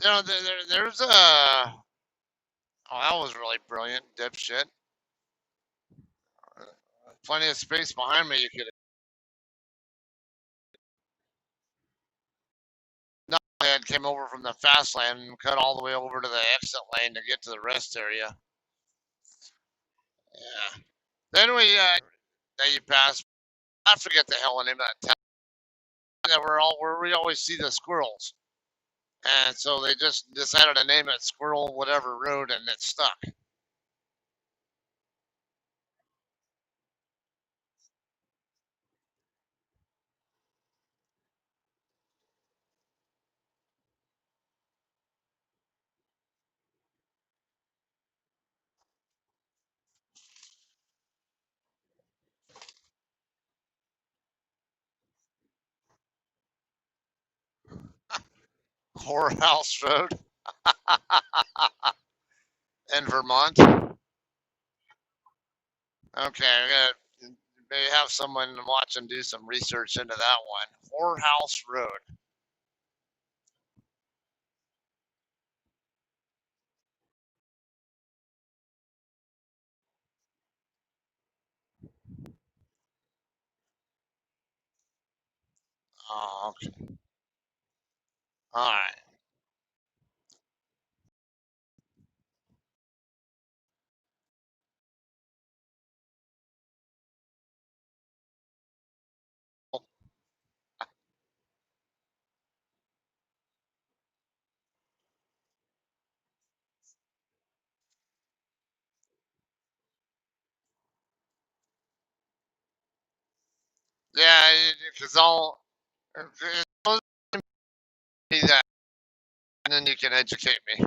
You know, there's a. Oh, that was really brilliant, dipshit. Plenty of space behind me. You could. Deadhead came over from the fast lane and cut all the way over to the exit lane to get to the rest area. Yeah. Then that you pass. I forget the hell the name of that town that where we always see the squirrels. And so they just decided to name it Squirrel Whatever Road, and it stuck. Whorehouse Road in Vermont. Okay, I gotta maybe have someone watch and do some research into that one. Whorehouse Road. Oh, okay. All right. Yeah, because I'll be that, and then you can educate me.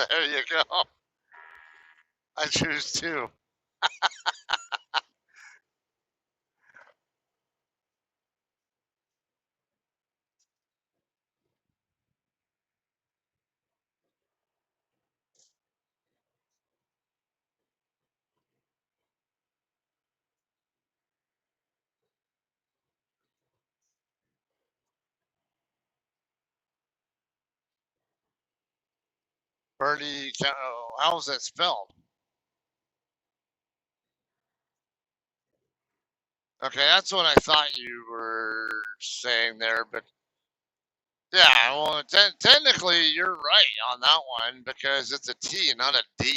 There you go. I choose two. Birdie, how's it spelled? Okay, that's what I thought you were saying there, but yeah, well, technically you're right on that one because it's a T, not a D.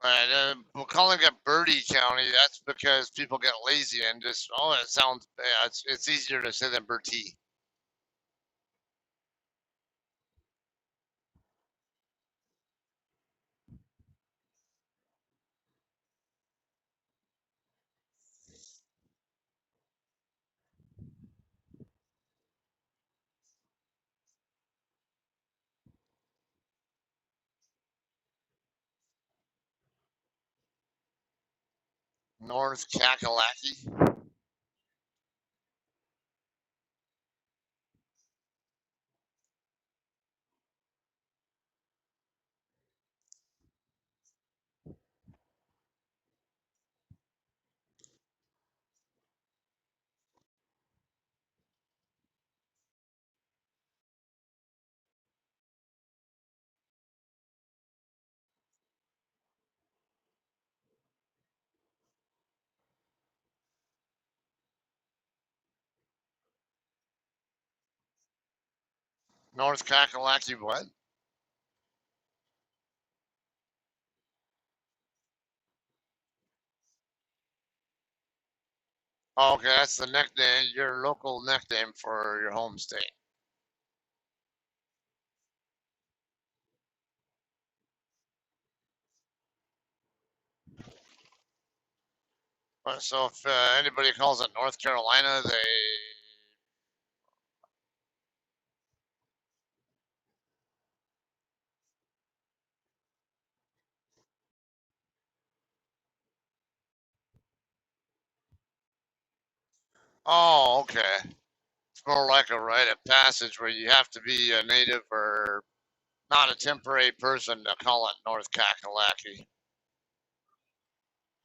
Right, we're calling it Birdie County. That's because people get lazy and just, oh, it sounds bad. It's easier to say than Bertie. North Kakalaki, North Kakalaki, what? Oh, okay, that's the nickname, your local nickname for your home state. So if anybody calls it North Carolina, they. Oh, okay. It's more like a rite of passage where you have to be a native or not a temporary person to call it North Kakalaki.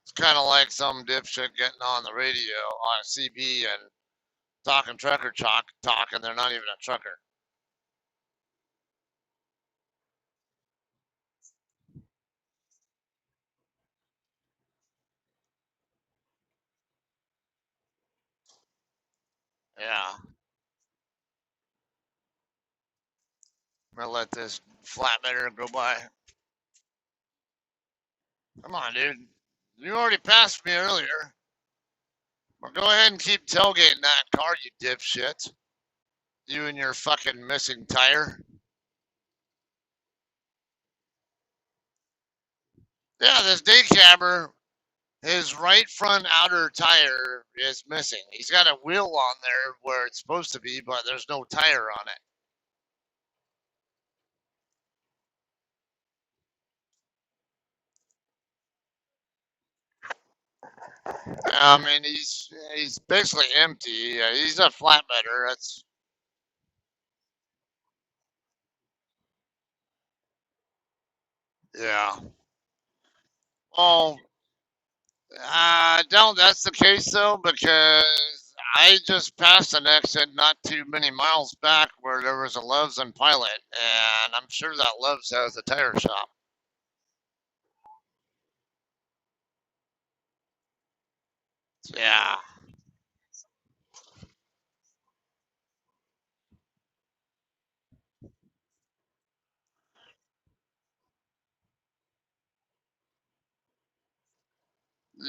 It's kind of like some dipshit getting on the radio on CB and talking trucker talk, and they're not even a trucker. Yeah, I'm gonna let this flatbedder go by. Come on, dude. You already passed me earlier. Well, go ahead and keep tailgating that car, you dipshit. You and your fucking missing tire. Yeah, this day cabber, his right front outer tire is missing. He's got a wheel on there where it's supposed to be, but there's no tire on it. I mean, he's basically empty. He's a flatbedder. That's yeah. Well, I don't. That's the case though, because I just passed an exit not too many miles back where there was a Love's and Pilot, and I'm sure that Love's has a tire shop. Yeah,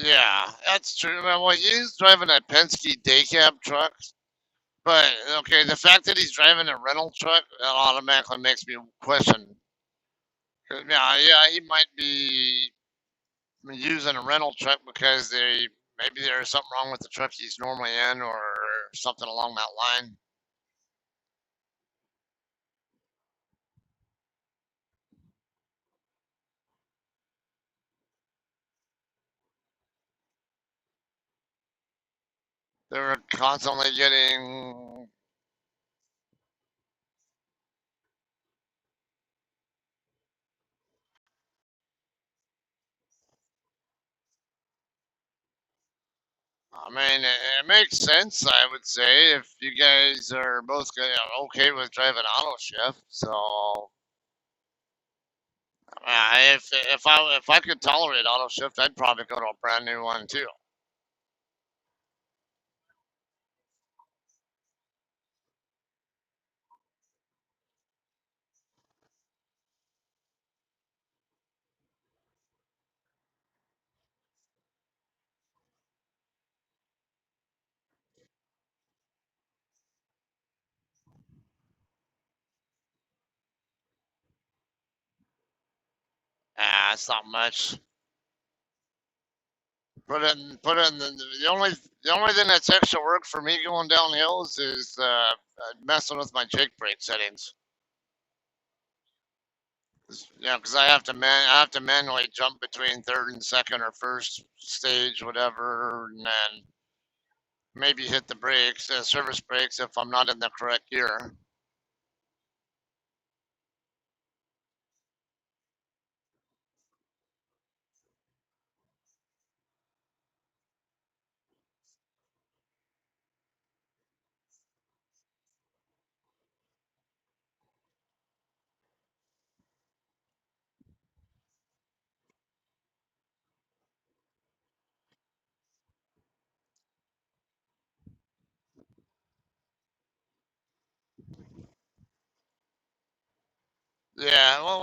yeah, that's true. Well, he's driving a Penske day cab truck, but okay, the fact that he's driving a rental truck that automatically makes me question. Yeah, yeah, he might be using a rental truck because maybe there's something wrong with the truck he's normally in or something along that line. They're constantly getting. I mean, it makes sense. I would say if you guys are both okay with driving auto shift, so if I could tolerate auto shift, I'd probably go to a brand new one too. Ah, it's not much. Put in the only thing that's extra work for me going down hills is messing with my Jake brake settings. Yeah, because I have to manually jump between third and second or first stage, whatever, and then maybe hit the brakes, service brakes if I'm not in the correct gear. Yeah, well,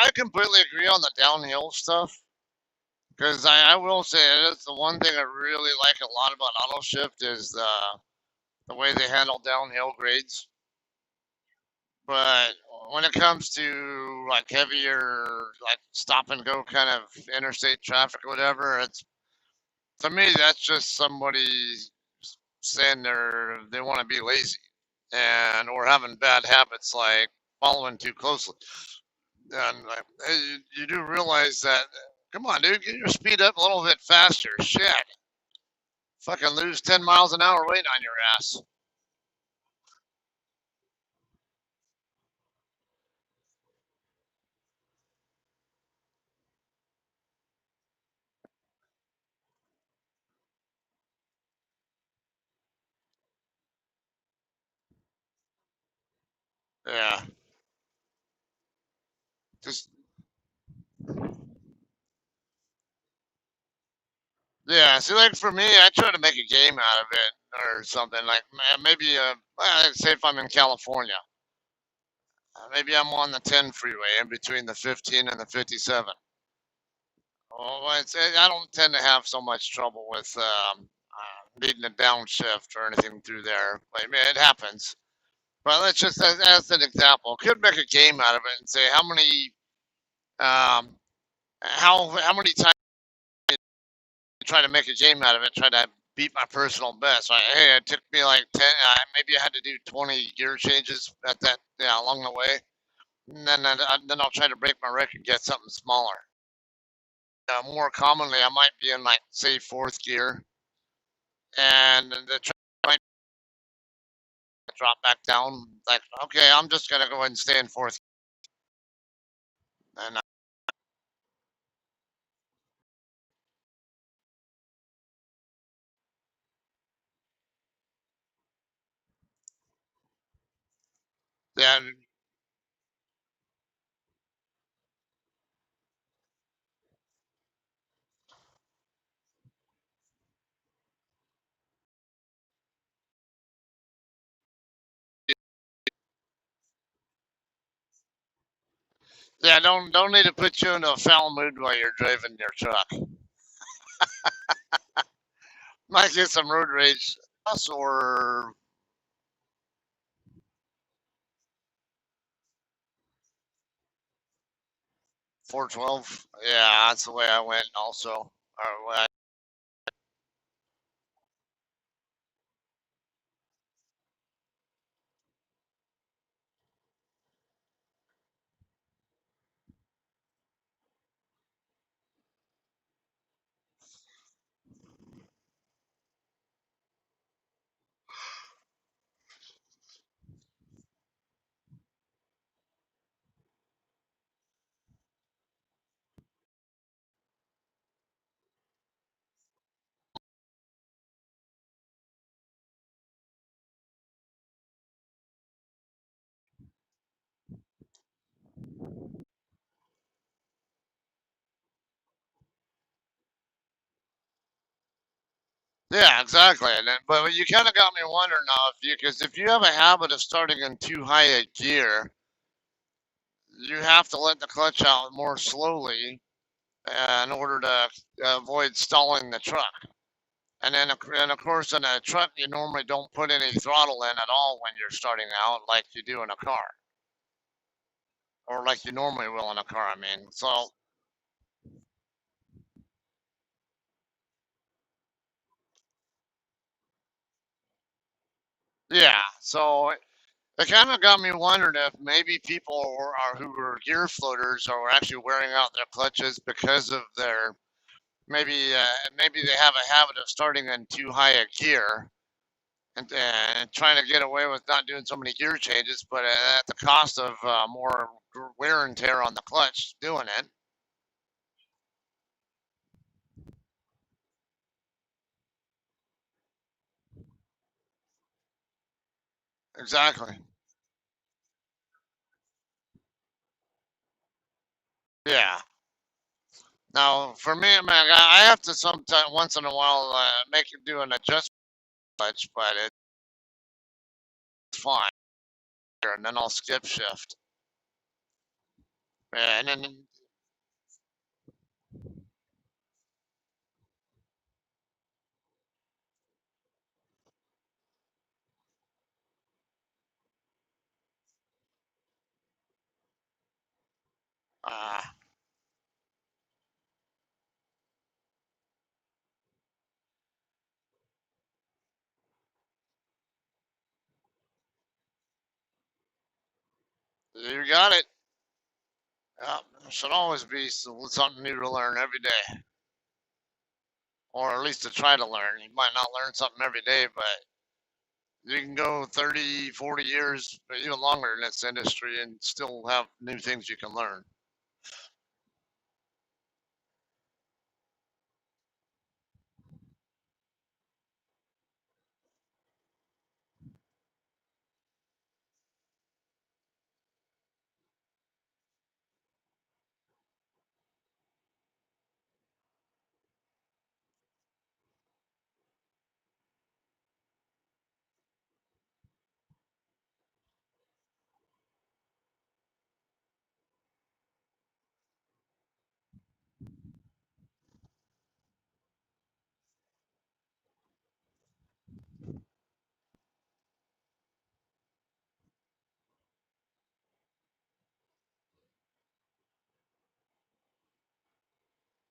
I completely agree on the downhill stuff because I will say it's the one thing I really like a lot about auto shift is the way they handle downhill grades. But when it comes to like heavier, like stop and go kind of interstate traffic or whatever, To me, that's just somebody saying they want to be lazy and or having bad habits like following too closely. And you do realize that. Come on, dude, get your speed up a little bit faster. Shit, fucking lose 10 miles an hour waiting on your ass. Yeah, just yeah. See, like for me, I try to make a game out of it or something. Like maybe well, say if I'm in California, maybe I'm on the 10 freeway in between the 15 and the 57. Well, I don't tend to have so much trouble with needing a downshift or anything through there. But I mean, it happens. But let's just, as an example, could make a game out of it and say um, how many times you try to make a game out of it, try to beat my personal best. Like, hey, it took me like 10. Maybe I had to do 20 gear changes at that, yeah, along the way. And then I'll try to break my record, get something smaller. More commonly, I might be in like say fourth gear, and the track might drop back down. Like, okay, I'm just gonna go ahead and stay in fourth. And yeah, yeah, don't need to put you in a foul mood while you're driving your truck. Might get some road rage or 412. Yeah, that's the way I went also. Or yeah, exactly. But you kind of got me wondering now if you, because if you have a habit of starting in too high a gear, you have to let the clutch out more slowly in order to avoid stalling the truck. And of course, in a truck, you normally don't put any throttle in at all when you're starting out, like you do in a car, or like you normally will in a car. I mean, so yeah, so it kind of got me wondering if maybe people who are gear floaters are actually wearing out their clutches because of their maybe they have a habit of starting in too high a gear and trying to get away with not doing so many gear changes, but at the cost of more wear and tear on the clutch doing it. Exactly. Yeah. Now, for me, man, I have to sometime once in a while make it do an adjustment clutch, but it's fine. And then I'll skip shift. And then, uh, You got it. Yeah, there should always be something new to learn every day, or at least to try to learn. You might not learn something every day, but you can go 30, 40 years, or even longer in this industry and still have new things you can learn.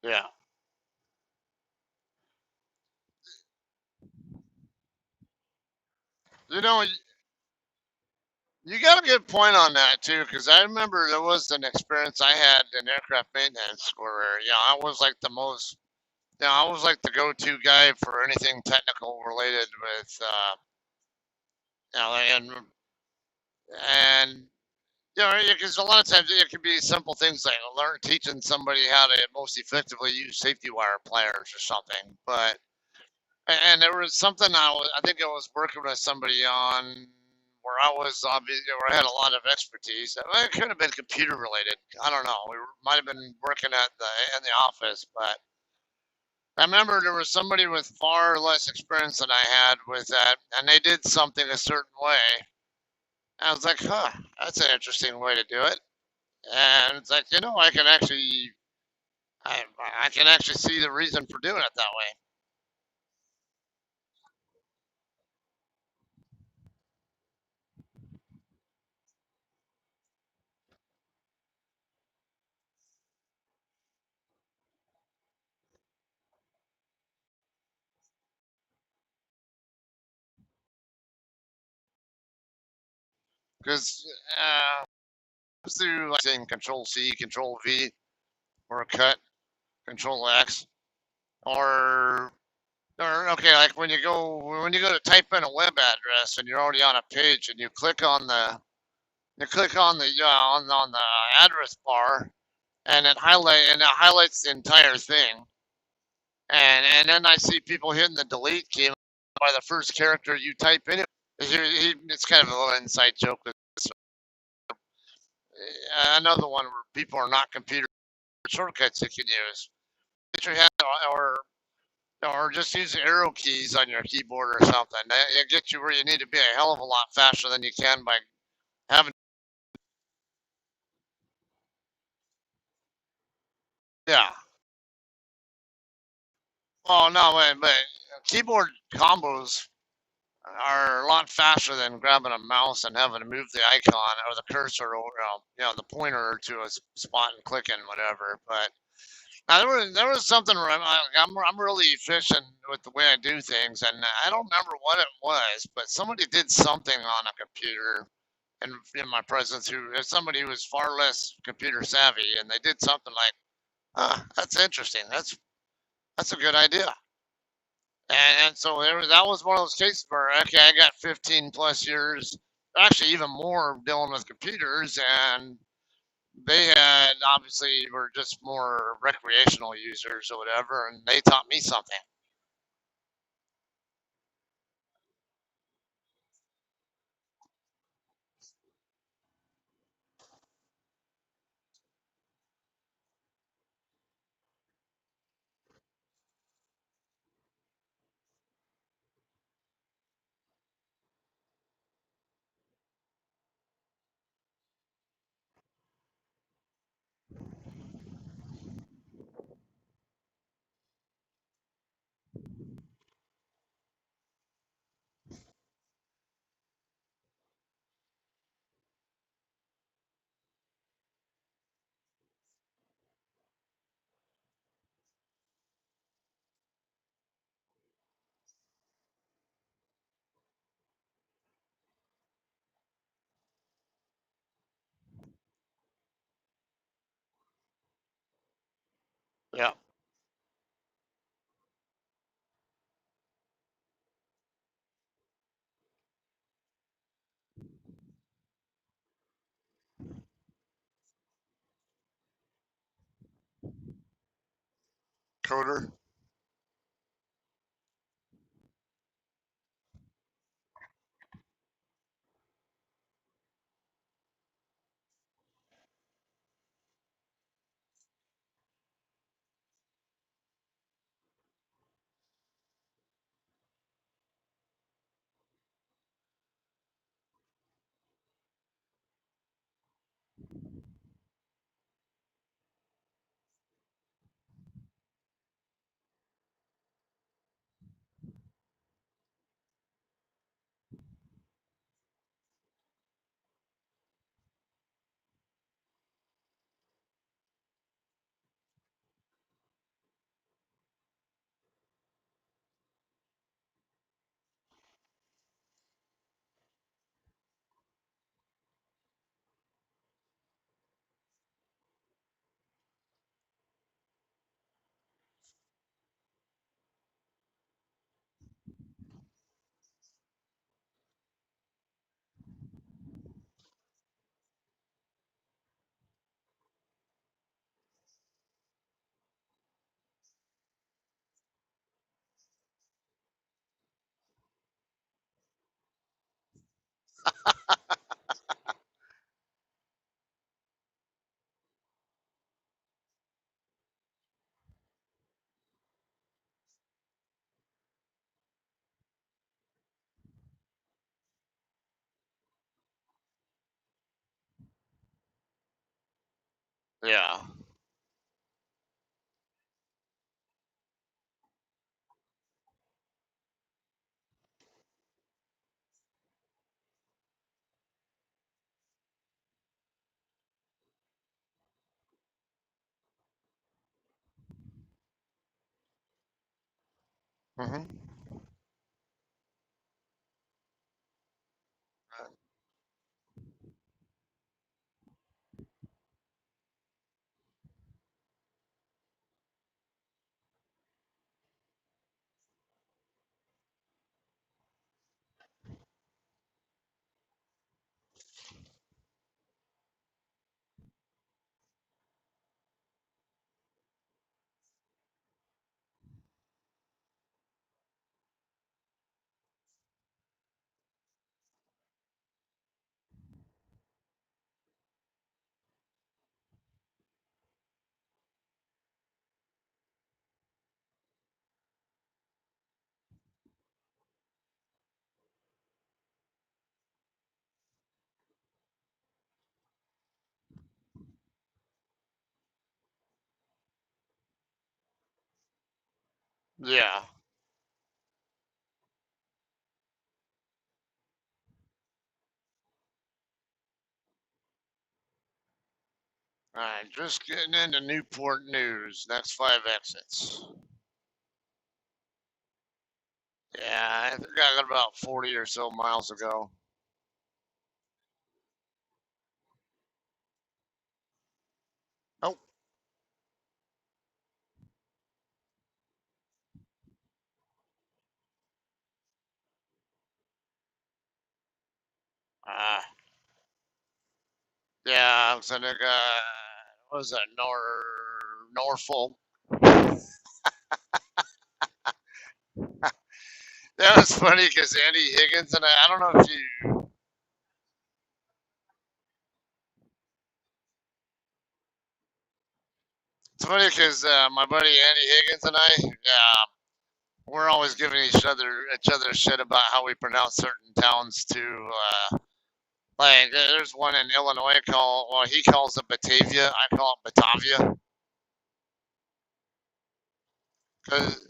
Yeah. You know, you got a good point on that too, because I remember there was an experience I had in aircraft maintenance where, I was like the most, I was like the go-to guy for anything technical related with, and and because a lot of times it could be simple things like teaching somebody how to most effectively use safety wire pliers or something. But and there was something I think I was working with somebody on where I was obviously where I had a lot of expertise. It could have been computer related. I don't know. Might have been working at the in the office, but I remember there was somebody with far less experience than I had with that, and they did something a certain way. And I was like, huh, that's an interesting way to do it. And it's like, I, I can actually see the reason for doing it that way. Because through like saying Control C, Control V, or a cut, Control X, or okay, like when you go to type in a web address and you're already on a page and you click on the on the address bar and it highlights the entire thing. And then I see people hitting the delete key by the first character you type in. It's kind of a little inside joke. With another one where people are not computer shortcuts you can use. Get your hand or just use the arrow keys on your keyboard or something. It gets you where you need to be a hell of a lot faster than you can by having. Yeah. Oh no, but keyboard combos are a lot faster than grabbing a mouse and having to move the icon or the cursor or the pointer to a spot and clicking whatever. But now there was something where I'm really efficient with the way I do things, and I don't remember what it was, but somebody did something on a computer in my presence who is somebody who was far less computer savvy, and they did something like, that's interesting. That's a good idea. And so that was one of those cases where, okay, I got 15 plus years, actually even more dealing with computers, and they had obviously were just more recreational users or whatever, and they taught me something. Yeah. Coder. Yeah. Hmm. Yeah. All right. Just getting into Newport News. Next 5 exits. Yeah, I think I got about 40 or so miles to go. Oh. Ah. Yeah, I was in what was that, Norfolk? That was funny because Andy Higgins and I don't know if you, it's funny because my buddy Andy Higgins and I, we're always giving each other shit about how we pronounce certain towns too. Like there's one in Illinois well, he calls it Batavia, I call it Batavia. Cause,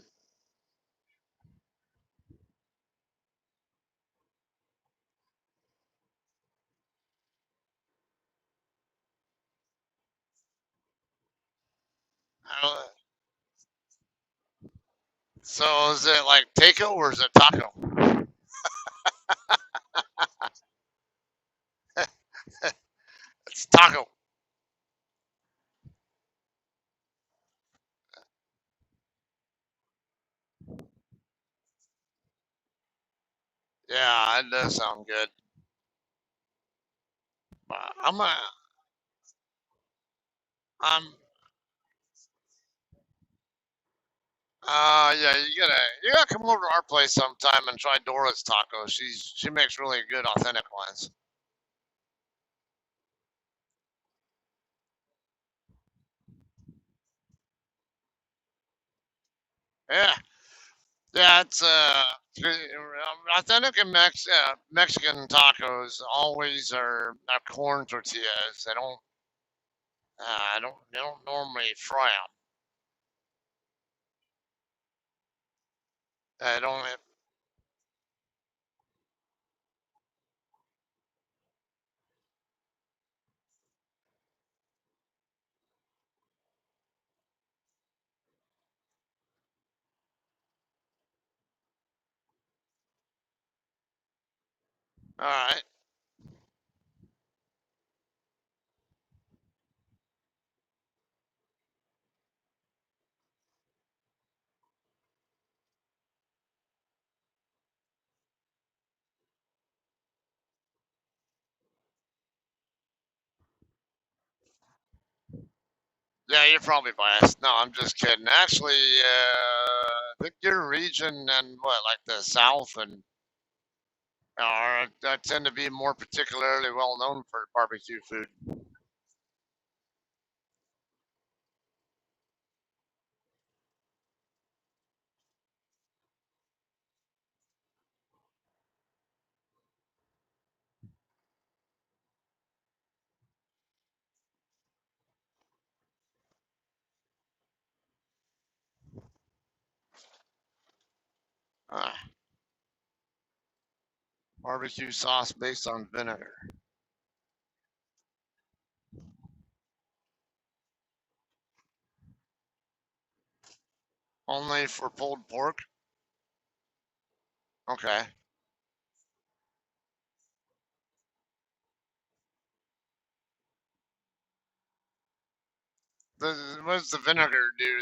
I don't, so is it like taco or is it taco? It's taco. Yeah, it does sound good. I'm a, I'm yeah, you gotta come over to our place sometime and try Dora's tacos. She makes really good authentic ones. Yeah, yeah, it's authentic and Mexican tacos always are corn tortillas. They don't normally fry them. They don't. All right. Yeah, you're probably biased. No, I'm just kidding. Actually, I think your region and what, like the South and are tend to be more particularly well known for barbecue food. Uh, Barbecue sauce based on vinegar, only for pulled pork. Okay. What does the vinegar do?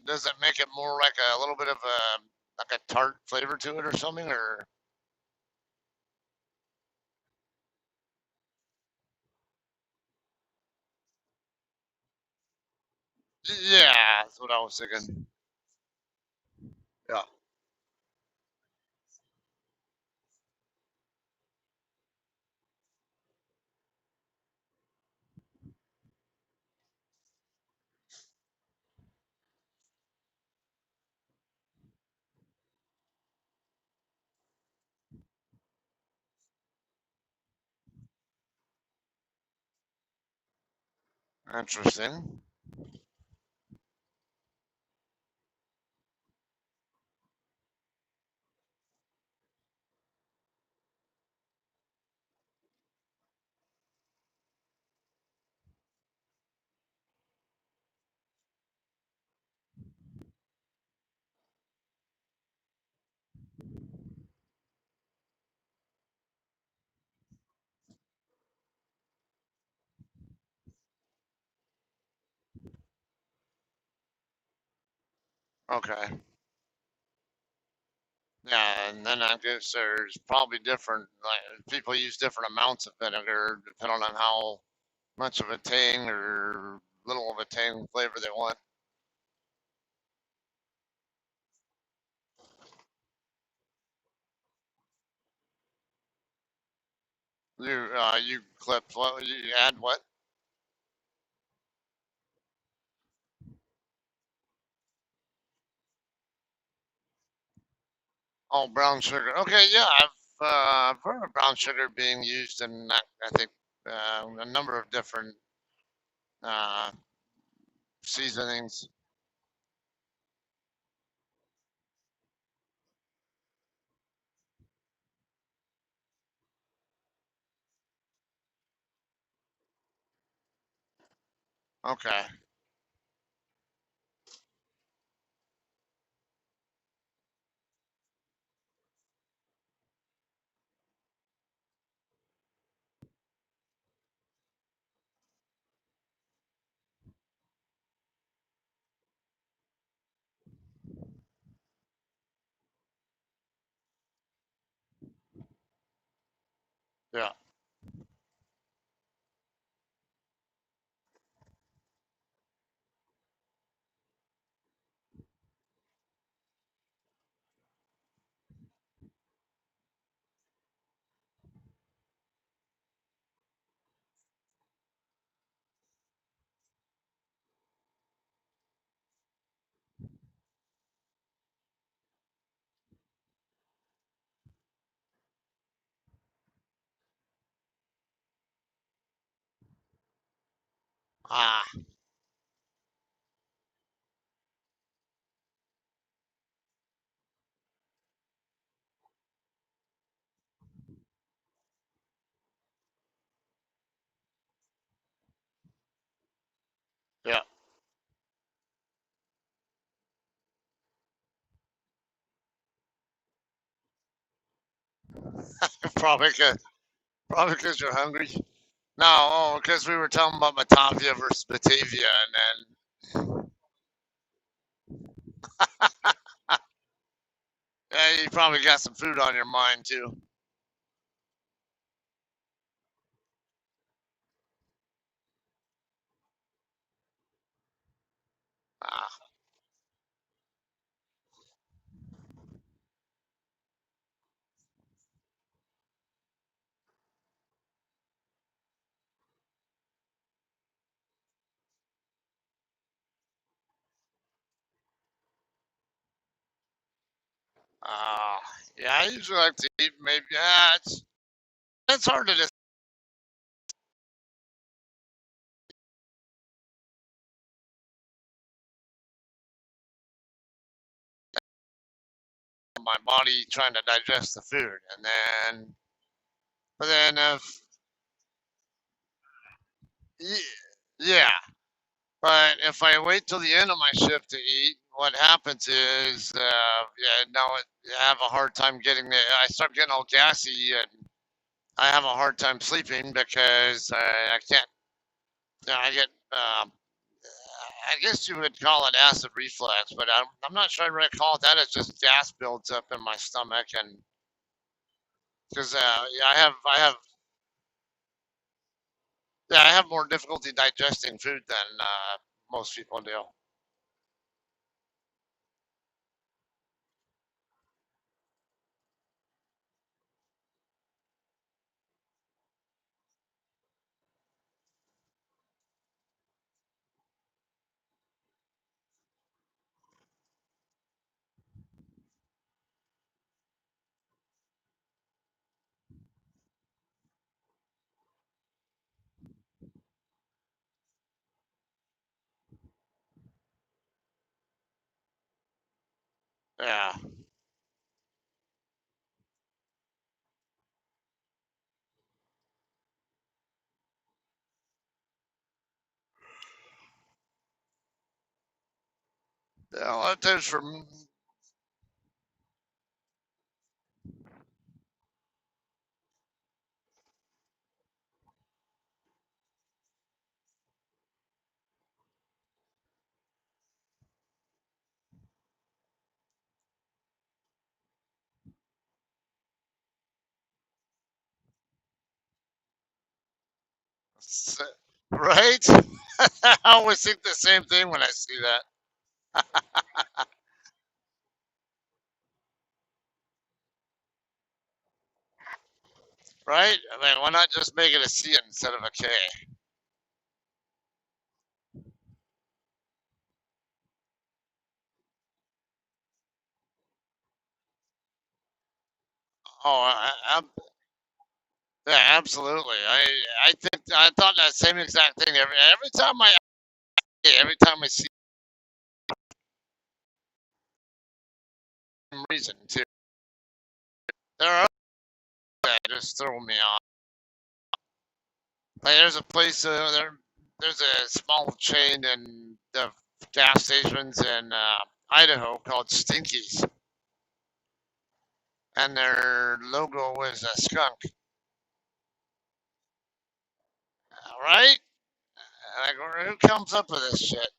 Does it make it more like a little bit of a tart flavor to it or something? Or yeah, that's what I was thinking. Yeah, interesting. Okay. Yeah, and then I guess there's probably different, like people use different amounts of vinegar depending on how much of a tang or little of a tang flavor they want. You clip what you add what? Oh, brown sugar. Okay, yeah, I've heard of brown sugar being used in I think a number of different uh, seasonings. Okay, Yeah. Ah, yeah. probably cause, probably 'cause you're hungry. No, oh, because we were talking about Batavia versus Batavia, and then yeah, you probably got some food on your mind too. Ah, ah, yeah. I usually like to eat maybe. Yeah, it's hard to just. My body trying to digest the food, and then but then if yeah, but if I wait till the end of my shift to eat, what happens is yeah, now I have a hard time getting the. I start getting all gassy, and I have a hard time sleeping because I can't. I get. I guess you would call it acid reflux, but I'm not sure I would call it that. It's just gas builds up in my stomach, and because yeah, I have more difficulty digesting food than most people do. Yeah. Yeah, a lot of times for right? I always think the same thing when I see that. Right? I mean, why not just make it a C instead of a K? Oh, yeah, absolutely. I thought that same exact thing every time I see some reason to. There are others that just throw me off. Like there's a place there's a small chain in the gas stations in Idaho called Stinkies, and their logo is a skunk. All right? Like, who comes up with this shit?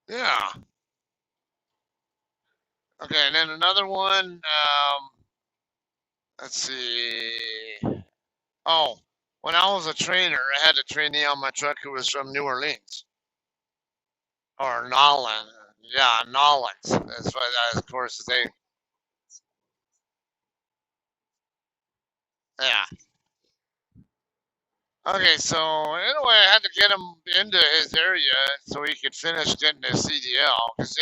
Yeah. Okay, and then another one. Let's see. Oh, when I was a trainer, I had a trainee on my truck who was from New Orleans or Nolans. Yeah, Nolans. That's why that, of course, they. Yeah. Okay, so anyway, I had to get him into his area so he could finish getting his CDL. Because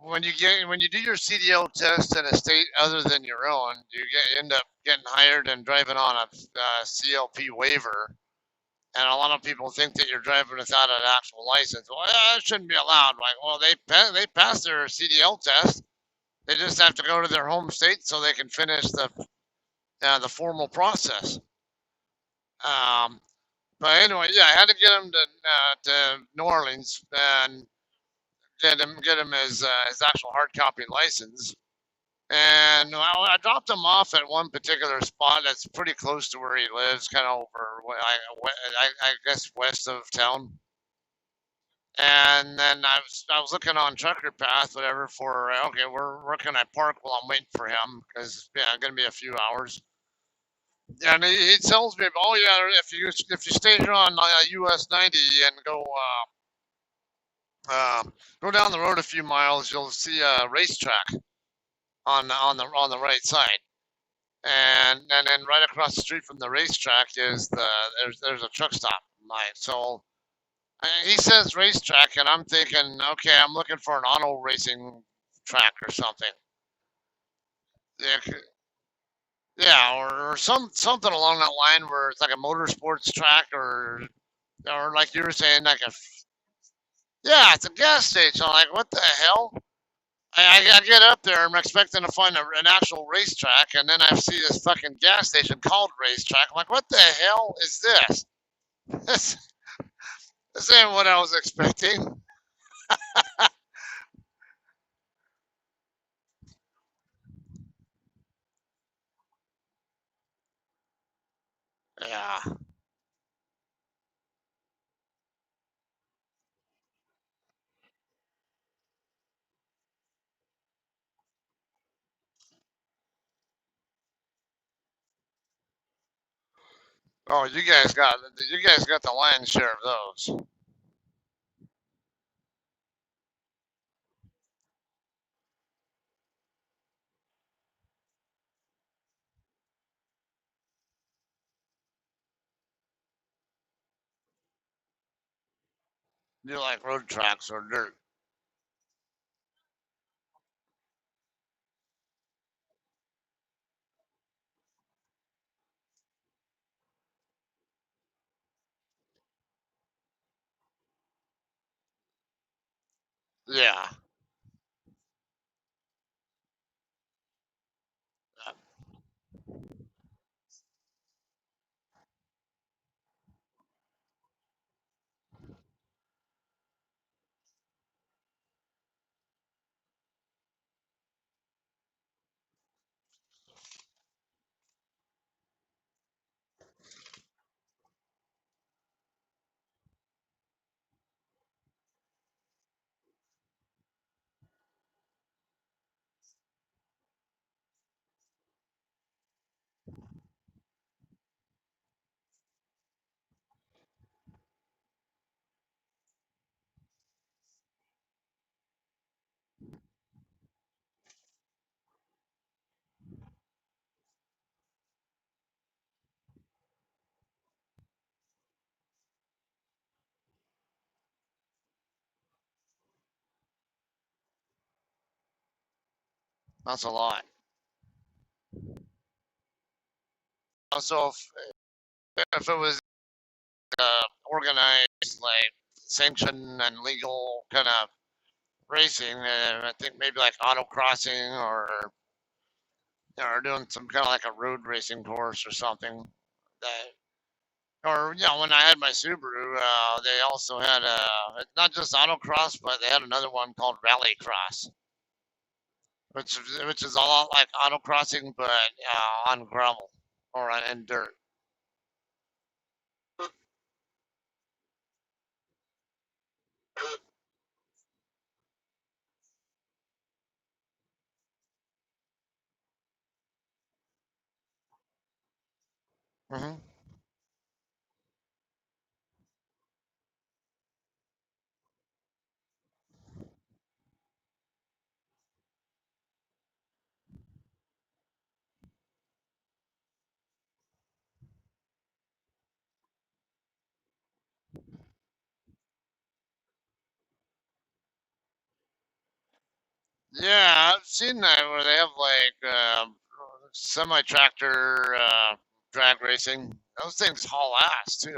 when you do your CDL test in a state other than your own, end up getting hired and driving on a CLP waiver. And a lot of people think that you're driving without an actual license. Well, that shouldn't be allowed. Like, well, they pass their CDL test. They just have to go to their home state so they can finish the formal process. Um, but anyway, yeah, I had to get him to New Orleans and get him his actual hard copy license. And I dropped him off at one particular spot that's pretty close to where he lives, kind of over, I guess, west of town. And then I was looking on Trucker Path, whatever, for okay, where can I park while I'm waiting for him? Because yeah, it's gonna be a few hours. And he tells me, oh yeah, if you stay here on US 90 and go down the road a few miles, you'll see a racetrack on the right side. And then right across the street from the racetrack is there's a truck stop. Like, so he says racetrack, and I'm thinking, okay, I'm looking for an auto racing track or something. Yeah, yeah, or something along that line where it's like a motorsports track, or like you were saying, like yeah, it's a gas station. I'm like, what the hell? I get up there, I'm expecting to find an actual racetrack, and then I see this fucking gas station called racetrack. I'm like, what the hell is this? This, this ain't what I was expecting. Yeah. Oh, you guys got the lion's share of those. You like road tracks or dirt? Yeah. That's a lot. So if it was organized, like sanctioned and legal kind of racing, I think maybe like autocrossing or doing some kind of like a road racing course or something. That or when I had my Subaru, they also had not just autocross, but they had another one called rallycross, which is a lot like autocrossing, but on gravel or in dirt. Hmm. Yeah, I've seen that where they have like semi tractor drag racing. Those things haul ass too.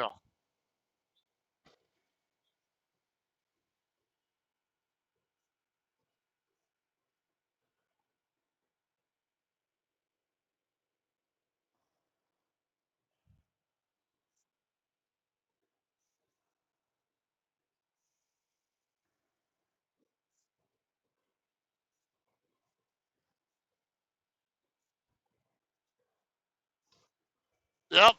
Yep,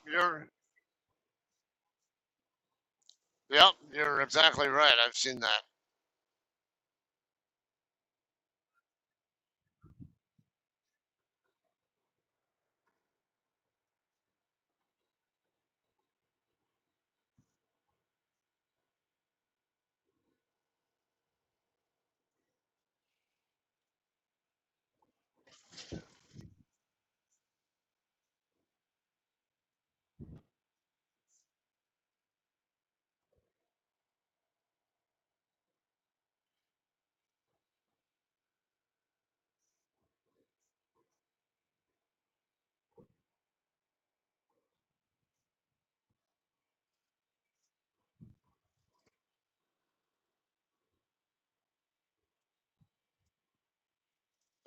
you're exactly right. I've seen that.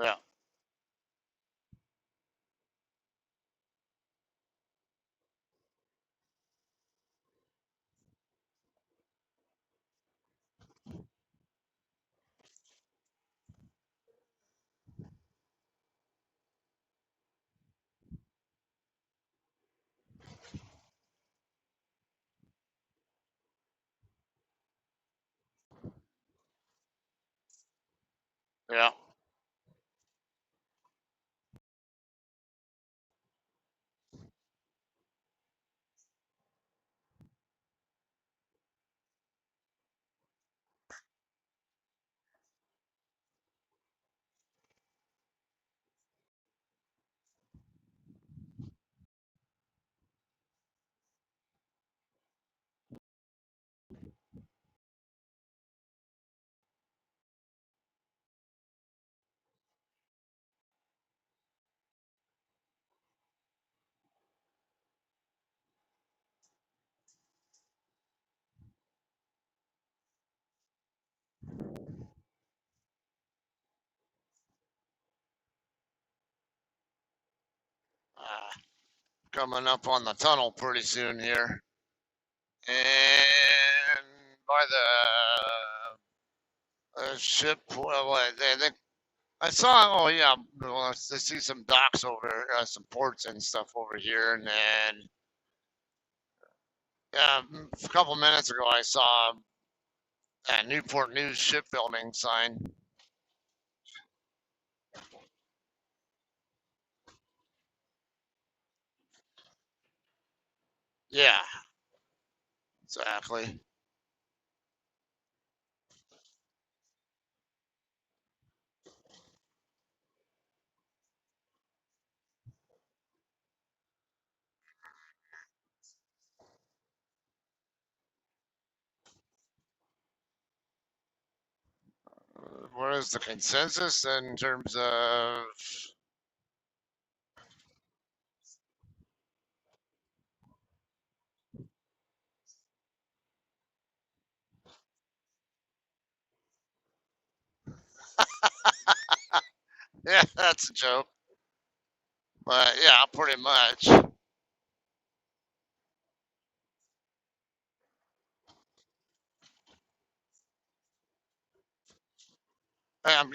Yeah, yeah, uh, coming up on the tunnel pretty soon here, and by the ship. Well, they I saw. Oh yeah, well, I see some docks over, some ports and stuff over here, and then yeah, a couple minutes ago I saw a Newport News shipbuilding sign. Yeah, exactly. What is the consensus in terms of? Yeah, that's a joke, but yeah, pretty much. Hey, I'm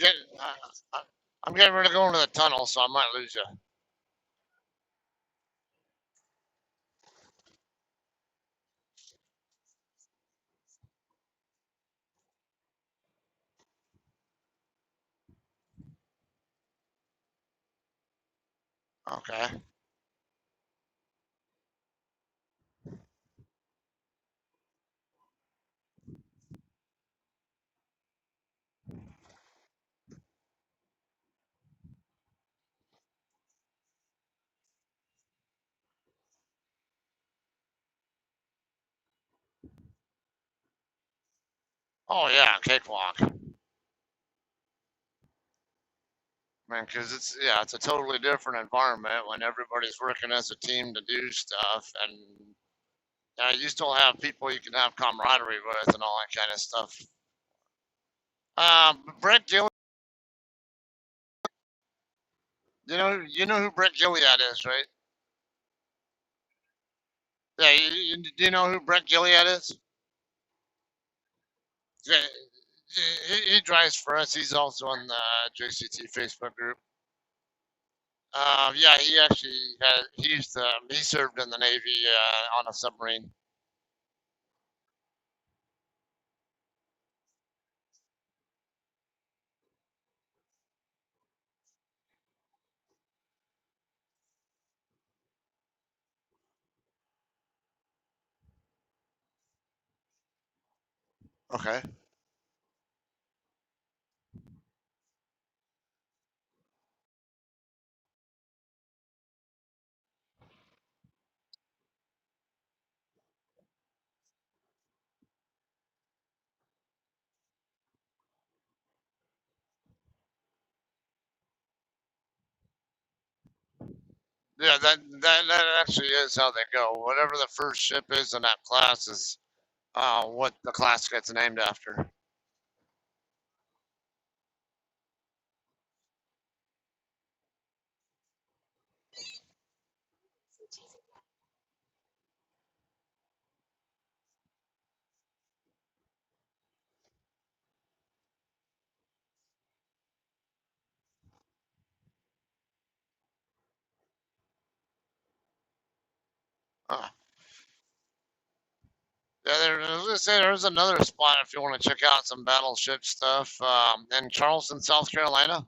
getting ready to go into the tunnel, so I might lose you. Okay. Oh yeah, cakewalk. Man, because it's a totally different environment when everybody's working as a team to do stuff, and you still have people you can have camaraderie with and all that kind of stuff. Brett Gilead, you know who Brett Gilead is, right? Yeah, do you know who Brett Gilead is? Yeah, he drives for us. He's also in the JCT Facebook group. Yeah, he actually he served in the Navy on a submarine. Okay. Yeah, that actually is how they go. Whatever the first ship is in that class is what the class gets named after. Uh, yeah, I was gonna say there's another spot if you want to check out some battleship stuff in Charleston, South Carolina.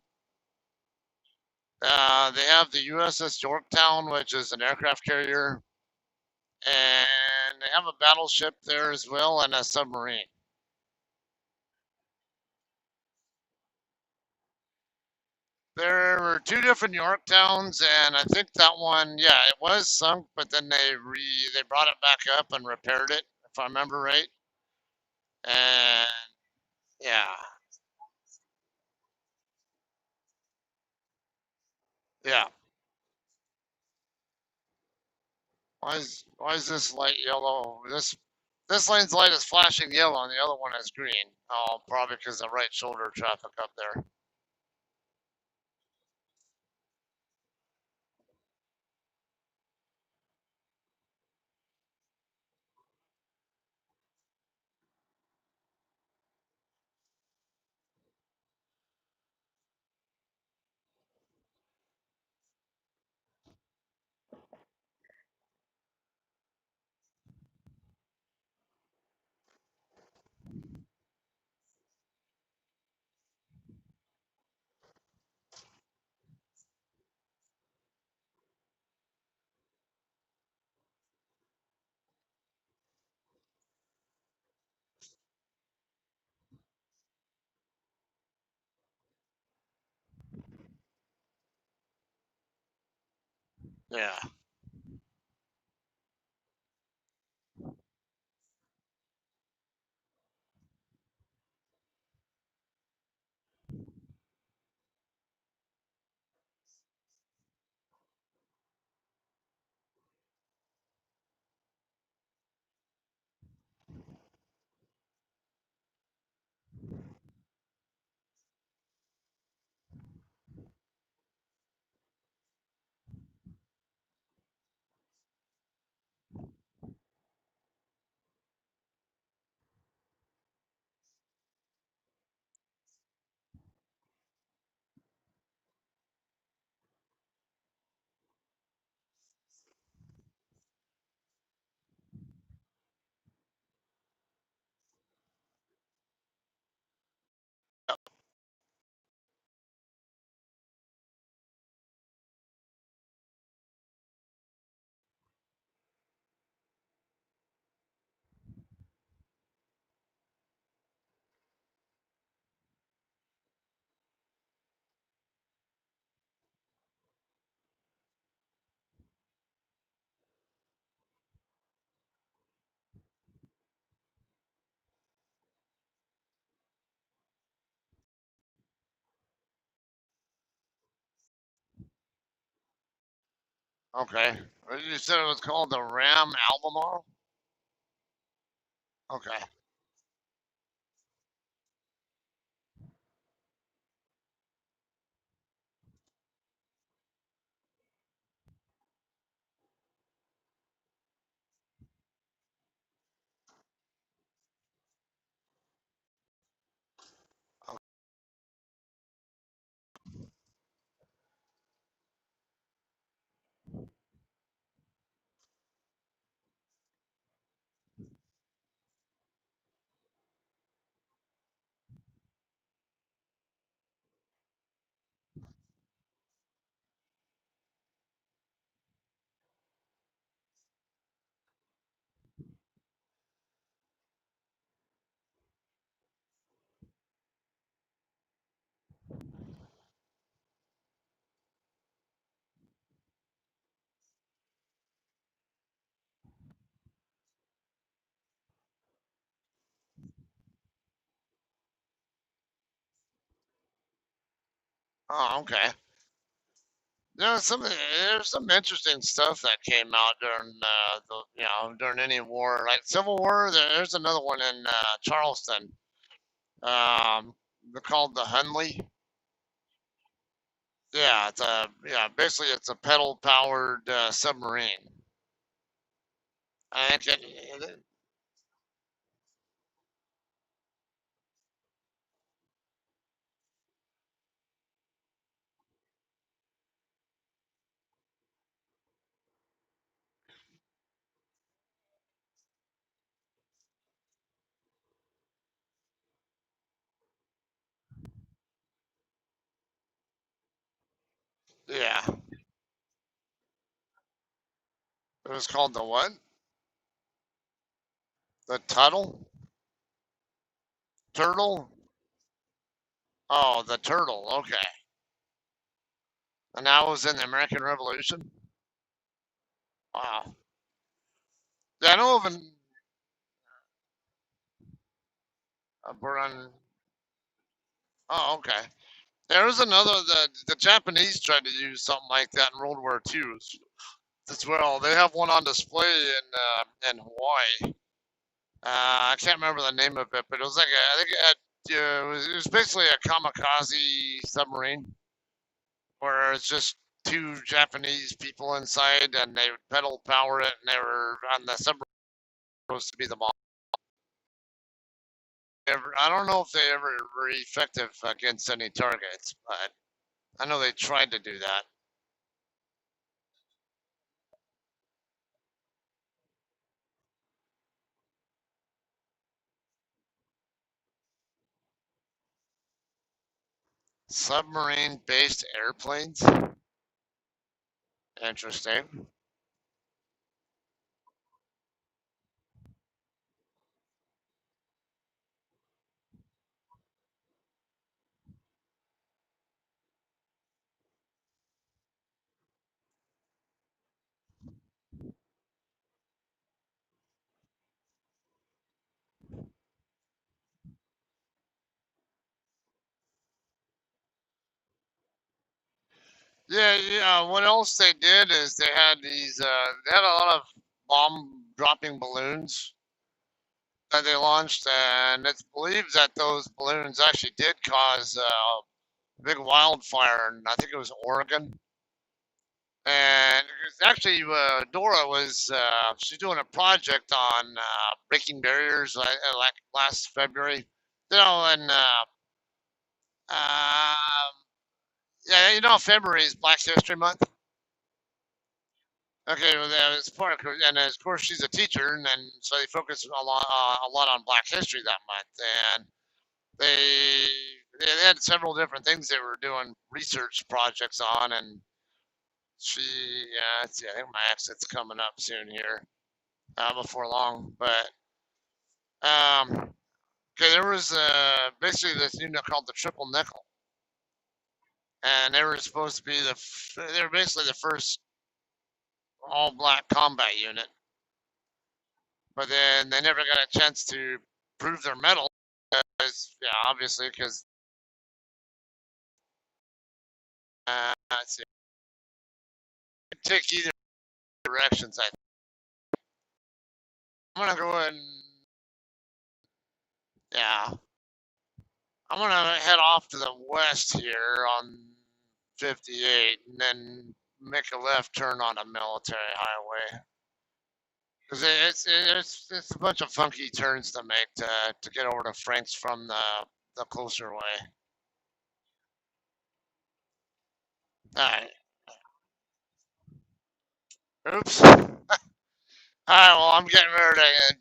They have the USS Yorktown, which is an aircraft carrier, and they have a battleship there as well and a submarine. There were two different Yorktowns, and I think that one, yeah, it was sunk, but then they brought it back up and repaired it, if I remember right. And yeah, yeah. Why is this light yellow? This lane's light is flashing yellow, and the other one is green. Oh, probably because of right shoulder traffic up there. Yeah, Okay. You said it was called the Ram Albemarle? Okay. Oh, okay. There's some interesting stuff that came out during during any war, like Civil War. There's another one in Charleston. They're called the Hunley. Yeah, basically it's a pedal powered submarine. I think yeah, it was called the what? The Tuttle Turtle. Oh, the Turtle. Okay, and that was in the American Revolution. Wow. Yeah, I know of a run. Oh, okay. There was another. The Japanese tried to use something like that in World War II as well. They have one on display in Hawaii. I can't remember the name of it, but it was like I think it was basically a kamikaze submarine where it's just two Japanese people inside and they would pedal power it and they were on the submarine supposed to be the bomb. I don't know if they ever were effective against any targets, but I know they tried to do that. Submarine based airplanes? Interesting. Yeah, yeah. What else they did is they had a lot of bomb dropping balloons that they launched, and it's believed that those balloons actually did cause a big wildfire, and I think it was Oregon. And it's actually, Dora was she's doing a project on breaking barriers like last February, and uh, yeah, February is Black History Month. Okay, well, that was part of, and of course she's a teacher, and then so they focus a lot on Black History that month, and they they had several different things they were doing research projects on, and she, yeah, let's see, I think my exit's coming up soon here, before long, but okay, there was basically this unit called the Triple Nickel, and they were supposed to be they were basically the first all black combat unit, but then they never got a chance to prove their metal because, yeah, obviously, because let's see, it take either directions. I'm gonna go and yeah, I'm gonna head off to the west here on 58, and then make a left turn on a military highway. Cause it's a bunch of funky turns to make to get over to Frank's from the closer way. All right. Oops. All right. Well, I'm getting ready to.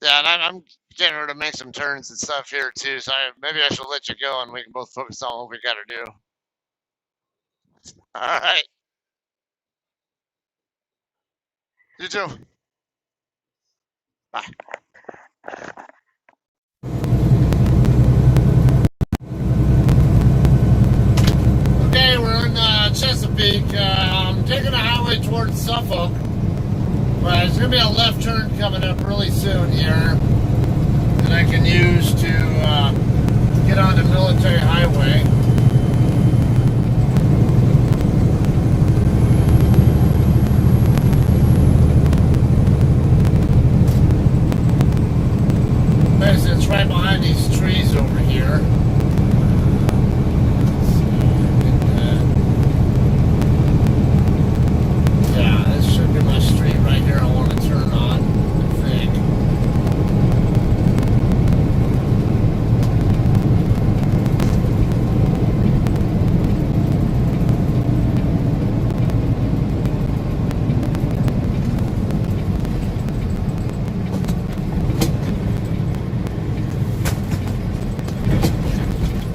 Yeah, and I'm getting ready to make some turns and stuff here too. So maybe I should let you go, and we can both focus on what we got to do. All right. You too. Bye. Okay, we're in Chesapeake. I'm taking the highway towards Suffolk, but there's going to be a left turn coming up really soon here that I can use to get on the military highway. It's right behind these trees over here. Yeah, this should be my street right here I want to turn on, I think.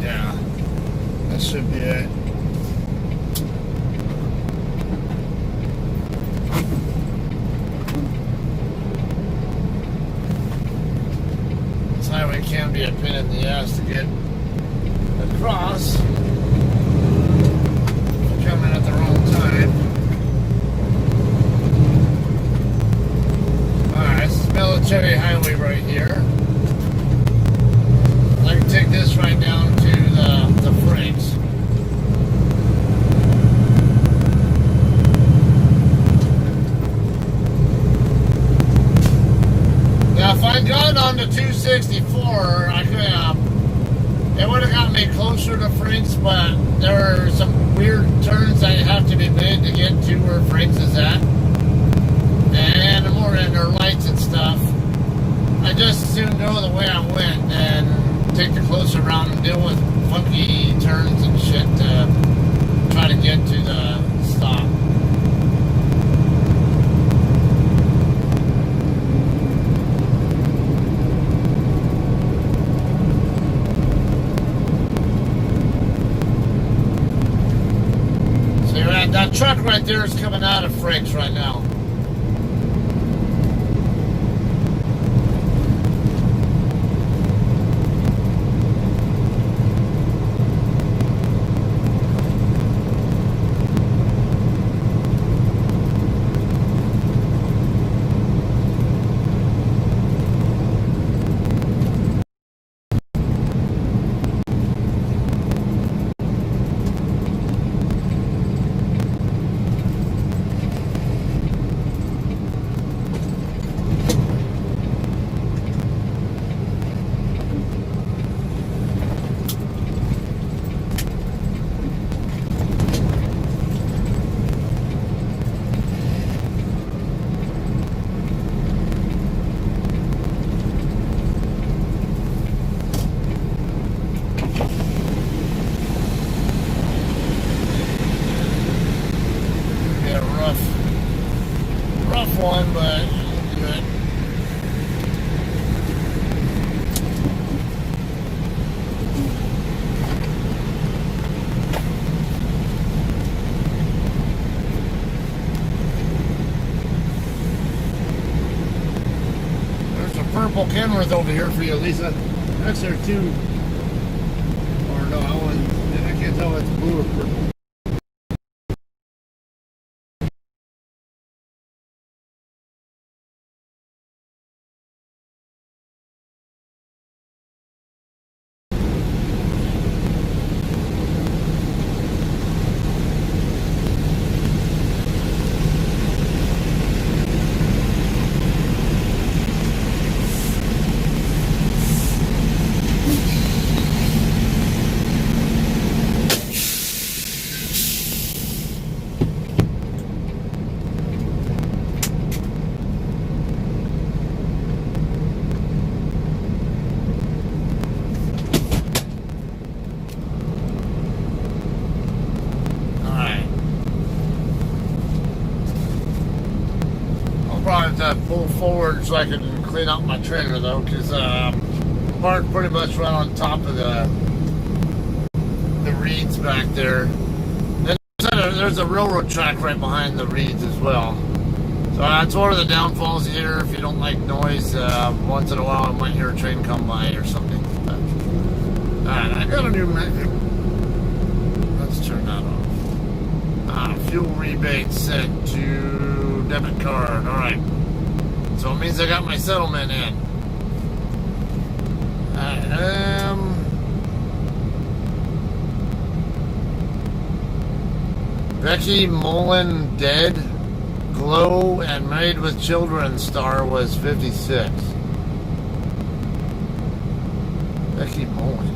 Yeah, that should be it. This highway can be a pain in the ass to get across. Coming at the wrong time. Alright, this is military highway right here. I can take this right down to the Franks. Now, if I'd gone on to 264, I could it would have got me closer to Franks, but there are some weird turns that have to be made to get to where Franks is at. And more in their lights and stuff. I just as soon go the way I went and take the closer route and deal with funky turns and shit to try to get to the stop. So that truck right there is coming out of Frank's right now. Rough one, but good. There's a purple Kenworth over here for you, Lisa. That's there too. Or no, I can't tell if it's blue or purple. to pull forward so I can clean out my trailer though, because parked pretty much right on top of the reeds back there. And there's a railroad track right behind the reeds as well. So that's one of the downfalls here. If you don't like noise, once in a while I might hear a train come by or something. Alright, I got a new menu. Let's turn that off. Fuel rebate sent to debit card. Alright. So it means I got my settlement in. Becky Mullen dead. Glow and Married with Children star was 56. Becky Mullen.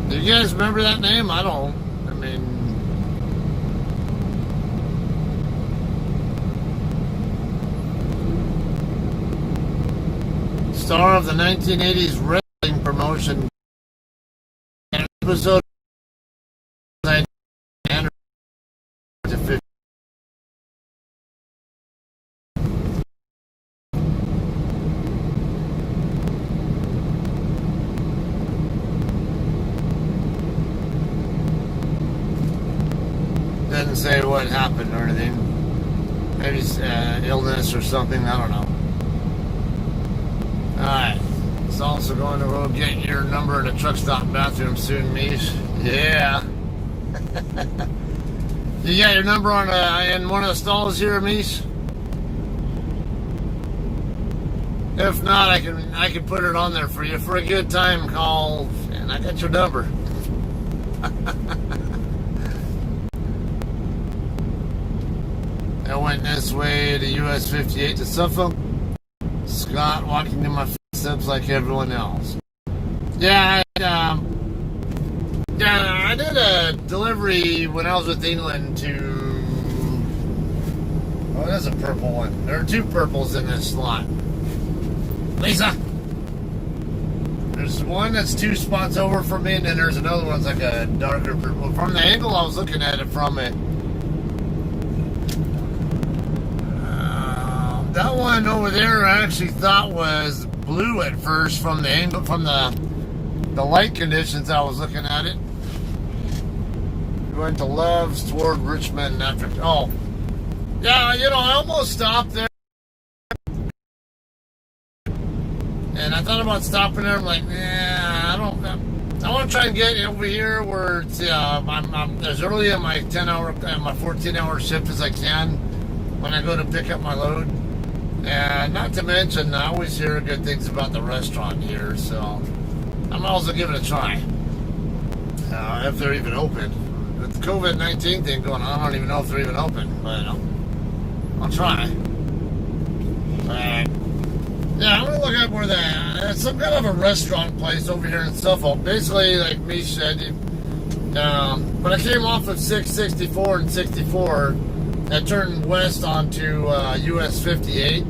Do you guys remember that name? I don't. I mean, star of the 1980s wrestling promotion. An episode to 50. Doesn't say what happened or anything. Maybe illness or something. I don't know. Alright. It's also going to go get your number in a truck stop bathroom soon, Mish. Yeah. You got your number on in one of the stalls here, Mish? If not, I can put it on there for you for a good time call, and I got your number. I went this way to US 58 to Suffolk. Scott walking in my footsteps like everyone else. Yeah, I did a delivery when I was with England to... Oh, there's a purple one. There are two purples in this slot. Lisa! There's one that's 2 spots over from me, and then there's another one's like a darker purple. From the angle I was looking at it from it, that one over there I actually thought was blue at first from the angle, from the light conditions I was looking at it. We went to Love's toward Richmond after. Oh, yeah, you know, I almost stopped there, and I thought about stopping there. I'm like, nah, I don't. I want to try and get over here where it's I'm as early in my 10-hour, my 14-hour shift as I can when I go to pick up my load. And not to mention, I always hear good things about the restaurant here, so I'm also giving it a try. If they're even open. With the COVID-19 thing going on, I don't even know if they're even open, but I'll try. Yeah, I'm going to look up where it's some kind of a restaurant place over here in Suffolk. Basically, like me said, when I came off of 664 and 64, I turned west onto US 58,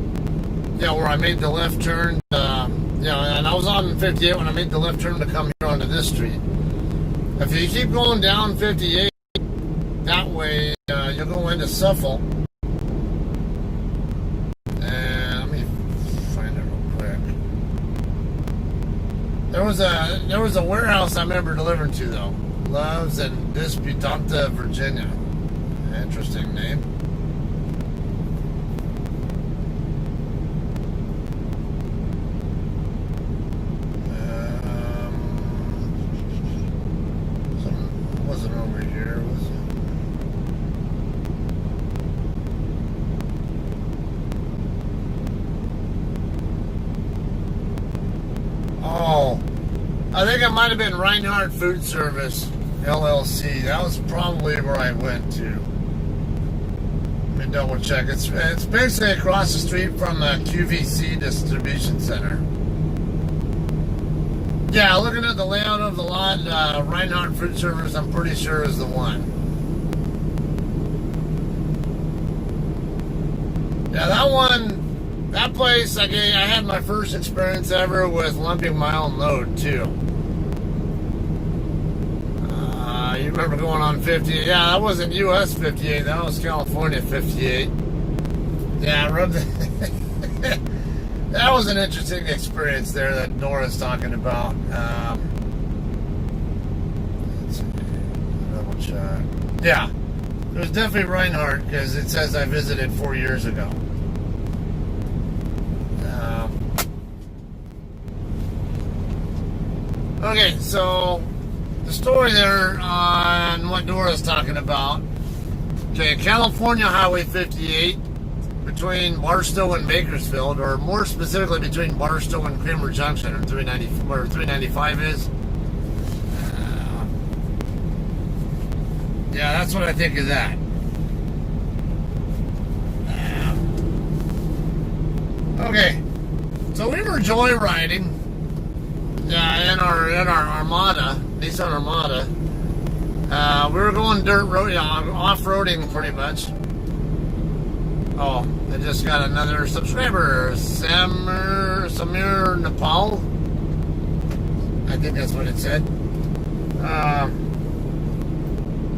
where I made the left turn, and I was on 58 when I made the left turn to come here onto this street. If you keep going down 58 that way, you'll go into Suffolk. And let me find it real quick. There was a warehouse I remember delivering to though. Loves in Disputanta, Virginia. Interesting name. Wasn't over here, was it? Oh, I think it might have been Reinhardt Food Service LLC. That was probably where I went to. Let me double check. It's basically across the street from the QVC distribution center. Yeah, looking at the layout of the lot, Reinhardt Food Service, I'm pretty sure is the one. Yeah, that place, I had my first experience ever with lumping my own load, too. You remember going on 58? Yeah, that wasn't US 58, that was California 58. Yeah, I rubbed it. That was an interesting experience there that Nora's talking about. Let's see. Double check. Yeah, it was definitely Reinhardt because it says I visited 4 years ago. Okay, so the story there on what Nora's talking about. Okay, California Highway 58 between Barstow and Bakersfield, or more specifically between Barstow and Kramer Junction, or 390, where 395 is. Yeah, that's what I think of that. Okay, so we were joyriding in our Armada, Nissan Armada. We were going dirt road, off-roading pretty much. Oh, I just got another subscriber, Samir Nepal. I think that's what it said.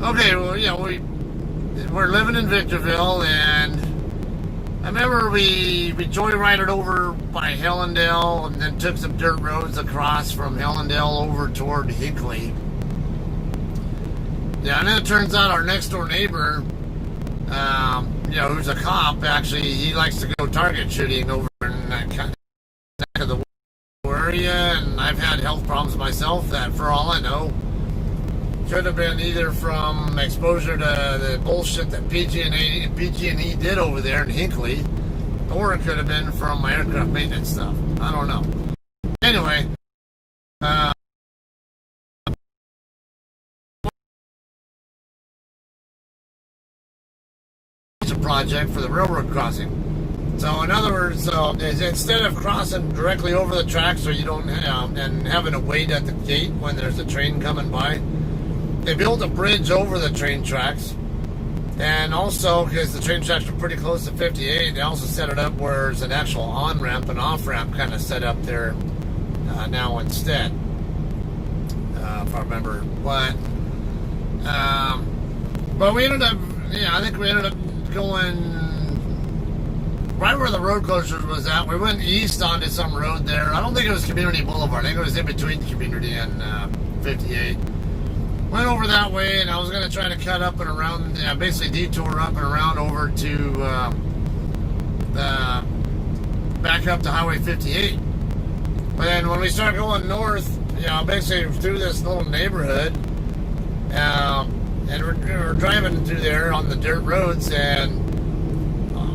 Okay, well, yeah, we're living in Victorville, and I remember we joyrided over by Hellendale and then took some dirt roads across from Hellendale over toward Hinckley. Yeah, and then it turns out our next door neighbor, who's a cop, actually, he likes to go target shooting over in that kind of the area, and I've had health problems myself that, for all I know, could have been either from exposure to the bullshit that PG&E did over there in Hinckley, or it could have been from my aircraft maintenance stuff. I don't know. Anyway, it's a project for the railroad crossing. So in other words, instead of crossing directly over the tracks, so you don't and having to wait at the gate when there's a train coming by, they built a bridge over the train tracks. And also, because the train tracks were pretty close to 58, they also set it up where there's an actual on-ramp and off-ramp kind of set up there now instead. If I remember. But we ended up, I think we ended up going right where the road closure was at. We went east onto some road there. I don't think it was Community Boulevard. I think it was in between Community and 58. Went over that way, and I was going to try to cut up and around, basically detour up and around over to back up to Highway 58. But then when we start going north, basically through this little neighborhood, and we're driving through there on the dirt roads, and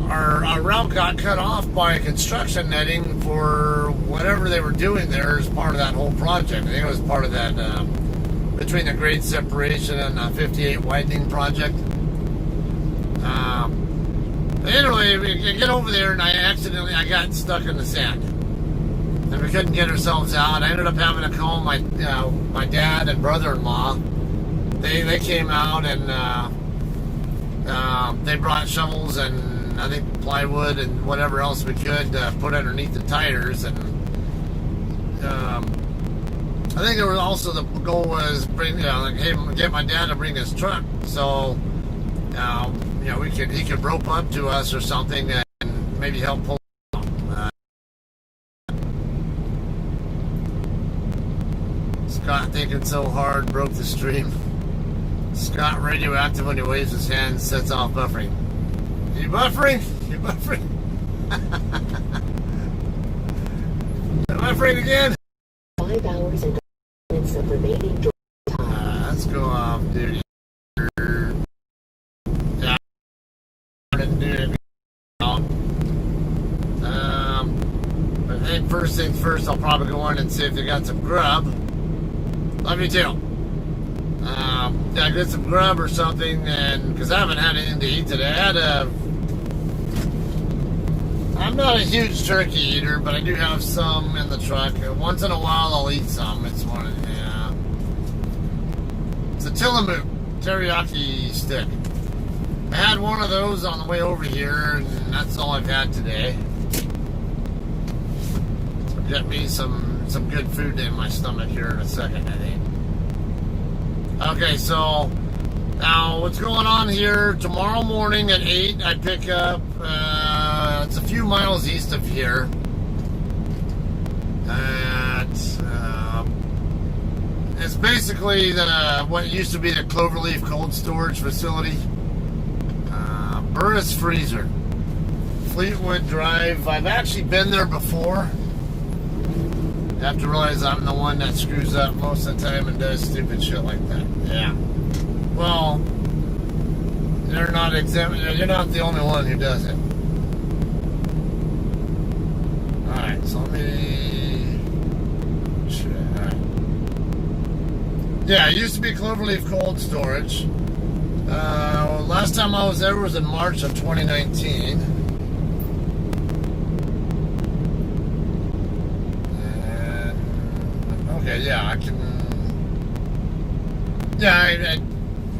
our route got cut off by construction netting for whatever they were doing there as part of that whole project. I think it was part of that between the grade separation and the 58 widening project. Anyway, we get over there, and I got stuck in the sand, and we couldn't get ourselves out. I ended up having to call my dad and brother-in-law. They came out, and they brought shovels and I think plywood and whatever else we could put underneath the tires. And I think there was also the goal was get my dad to bring his truck, so he could rope up to us or something and maybe help pull. Scott thinking so hard broke the stream. Scott radioactive when he waves his hand, sets off buffering. You buffering? You buffering? Buffering again? 5 hours and minutes of remaining time. Let's go off duty. Yeah, I didn't do it. But I think first things first, I'll probably go in and see if they got some grub. Love you too. I get some grub or something, and because I haven't had anything to eat today. I'm not a huge turkey eater, but I do have some in the truck. Once in a while, I'll eat some. It's a Tillamook teriyaki stick. I had one of those on the way over here, and that's all I've had today. So get me some good food in my stomach here in a second, I think. Okay, so now what's going on here? Tomorrow morning at 8, I pick up it's a few miles east of here. It's basically what used to be the Cloverleaf cold storage facility. Burris Freezer. Fleetwood Drive. I've actually been there before. You have to realize I'm the one that screws up most of the time and does stupid shit like that. Yeah. Well, you're not the only one who does it. Alright, so let me... Alright. Yeah, it used to be Cloverleaf Cold Storage. Last time I was there was in March of 2019. And, okay, yeah, I can... Yeah, you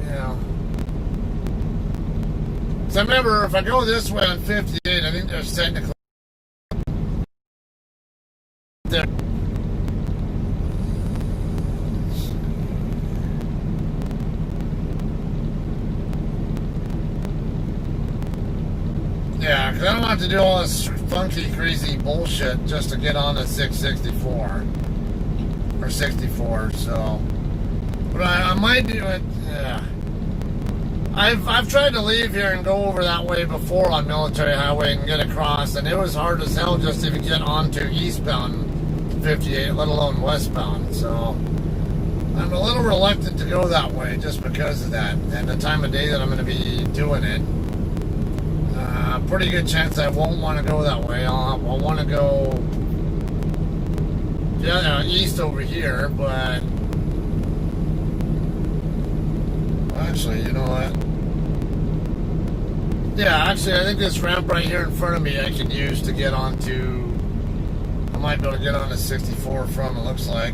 know... So I remember, if I go this way on 58, I think there's technically... There. Yeah, because I don't have to do all this funky, crazy bullshit just to get on a 664 or 64. So, but I might do it. Yeah, I've tried to leave here and go over that way before on Military Highway and get across, and it was hard as hell just to even get onto eastbound 58, let alone westbound. So I'm a little reluctant to go that way just because of that and the time of day that I'm going to be doing it. Pretty good chance I won't want to go that way. I'll want to go east over here, but actually, you know what? Yeah, actually, I think this ramp right here in front of me I can use to get onto... I might be able to get on to 64 from, it looks like.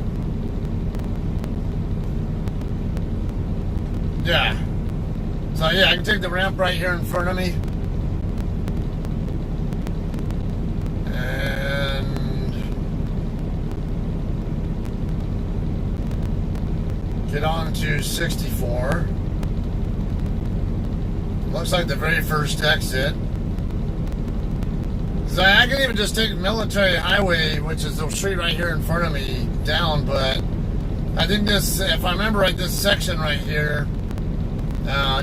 Yeah. So, yeah, I can take the ramp right here in front of me. Get on to 64. Looks like the very first exit. So I can even just take Military Highway, which is the street right here in front of me, down, but I think this, if I remember right, this section right here,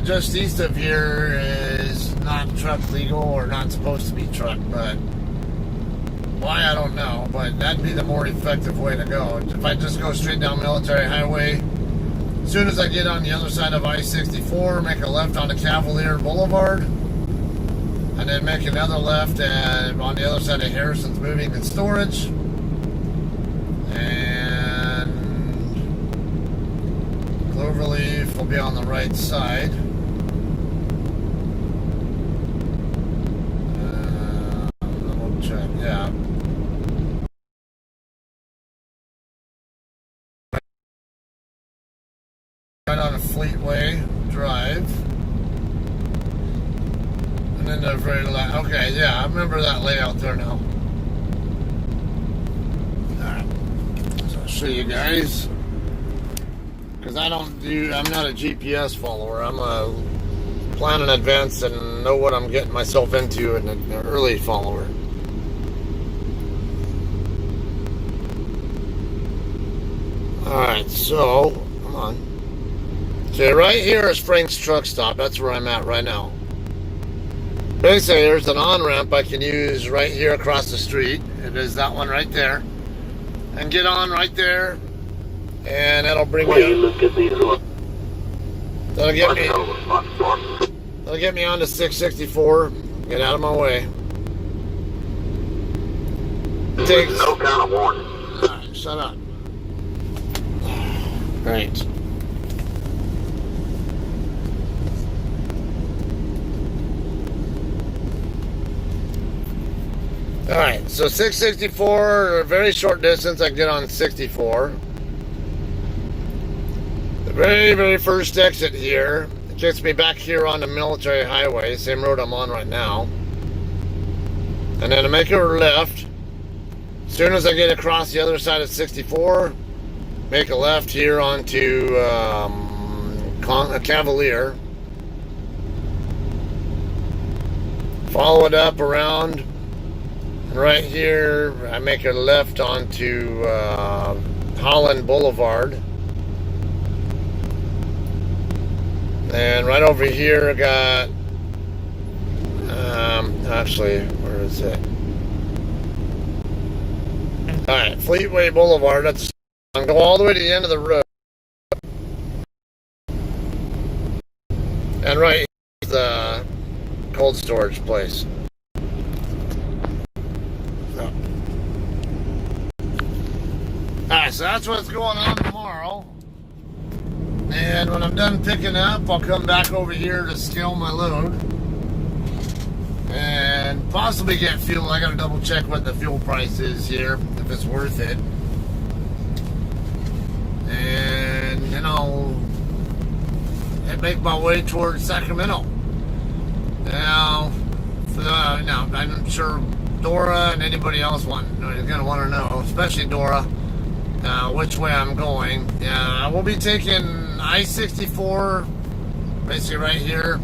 just east of here is not truck legal or not supposed to be truck, but why, I don't know, but that'd be the more effective way to go. If I just go straight down Military Highway, as soon as I get on the other side of I-64, make a left onto Cavalier Boulevard, and then make another left on the other side of Harrison's Moving and Storage, and Cloverleaf will be on the right side. Double check, yeah. Right on a Fleetway Drive. And then the very last. Okay, yeah, I remember that layout there now. Alright. So I'll show you guys. Because I'm not a GPS follower. I'm a plan in advance and know what I'm getting myself into and an early follower. Alright, so, come on. Okay, right here is Frank's Truck Stop. That's where I'm at right now. Basically, there's an on-ramp I can use right here across the street. It is that one right there. And get on right there. And that'll bring me up. That'll get me on to 664. Get out of my way. It takes... No kind of warning. Alright, shut up. Right. Alright, so 664, a very short distance, I can get on 64. The very, very first exit here, it gets me back here on the Military Highway, same road I'm on right now. And then to make a left, as soon as I get across the other side of 64, make a left here onto Cavalier. follow it up around. And right here, I make a left onto Holland Boulevard. And right over here, I got, actually, where is it? Alright, Fleetway Boulevard. That's, I'm going all the way to the end of the road. And right here's the cold storage place. So. Alright, so that's what's going on tomorrow. And when I'm done picking up, I'll come back over here to scale my load. And possibly get fuel. I gotta double check what the fuel price is here, if it's worth it. And then I'll make my way towards Sacramento. Now, I'm sure Dora and anybody else is gonna want to know, especially Dora, which way I'm going. We'll be taking I-64, basically right here,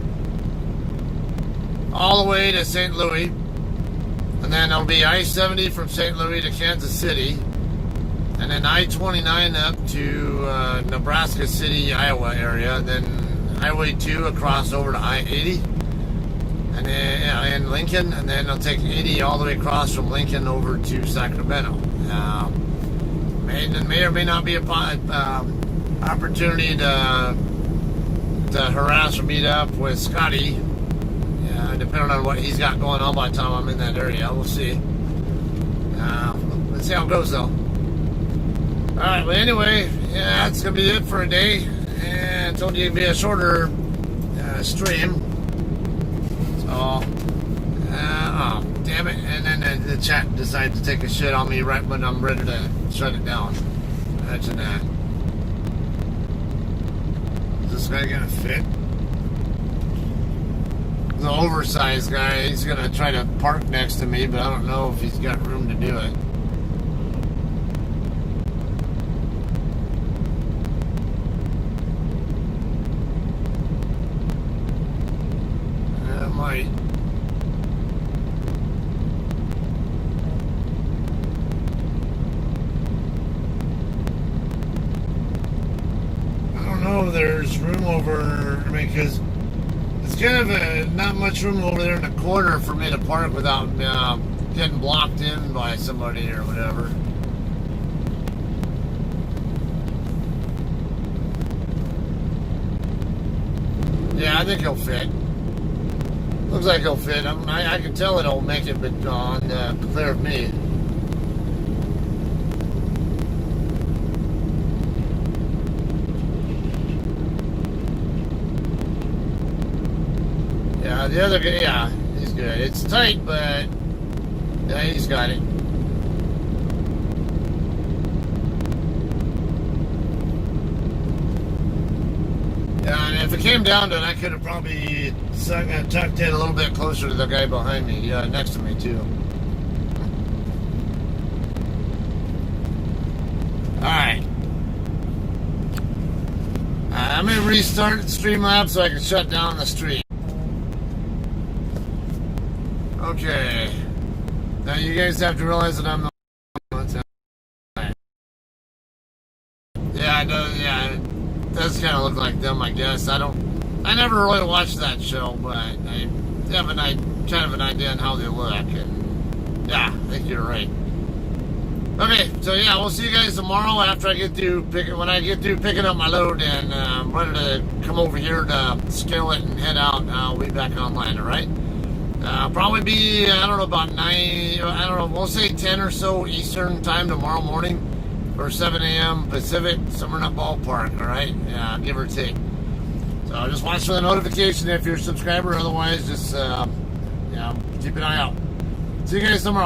all the way to St. Louis, and then it'll be I-70 from St. Louis to Kansas City, and then I-29 up to Nebraska City, Iowa area, and then Highway 2 across over to I-80, and then in Lincoln, and then I'll take 80 all the way across from Lincoln over to Sacramento. May or may not be a opportunity to harass or meet up with Scotty, depending on what he's got going on by the time I'm in that area. We'll see. Let's see how it goes, though. Alright, well, anyway, that's going to be it for a day. And I told you it'd be a shorter stream. So, oh, damn it. And then the chat decided to take a shit on me right when I'm ready to shut it down. Imagine that. Is this guy gonna fit? The oversized guy, he's gonna try to park next to me, but I don't know if he's got room to do it. Might. I don't know if there's room over, because it's kind of not much room over there in the corner for me to park without getting blocked in by somebody or whatever. Yeah, I think he'll fit. Looks like he'll fit. I can tell it'll make it, but on clear of me. Yeah, the other guy, yeah, he's good. It's tight, but yeah, he's got it. Yeah, and if it came down to it, I could have probably tucked in a little bit closer to the guy behind me, next to me too. Alright. I'm going to restart Streamlabs so I can shut down the stream. Okay. Now you guys have to realize that I'm the yeah, it does, yeah, it does kind of look like them, I guess. I never really watched that show, but I have kind of an idea on how they look, and yeah, I think you're right. Okay, so yeah, we'll see you guys tomorrow after I get through picking up my load, and I'm ready to come over here to scale it and head out. I'll be back online, alright? Probably be, I don't know, about 9, I don't know, we'll say 10 or so Eastern time tomorrow morning, or 7 a.m. Pacific, somewhere in that ballpark, alright? Yeah, give or take. So just watch for the notification if you're a subscriber, otherwise just, keep an eye out. See you guys tomorrow.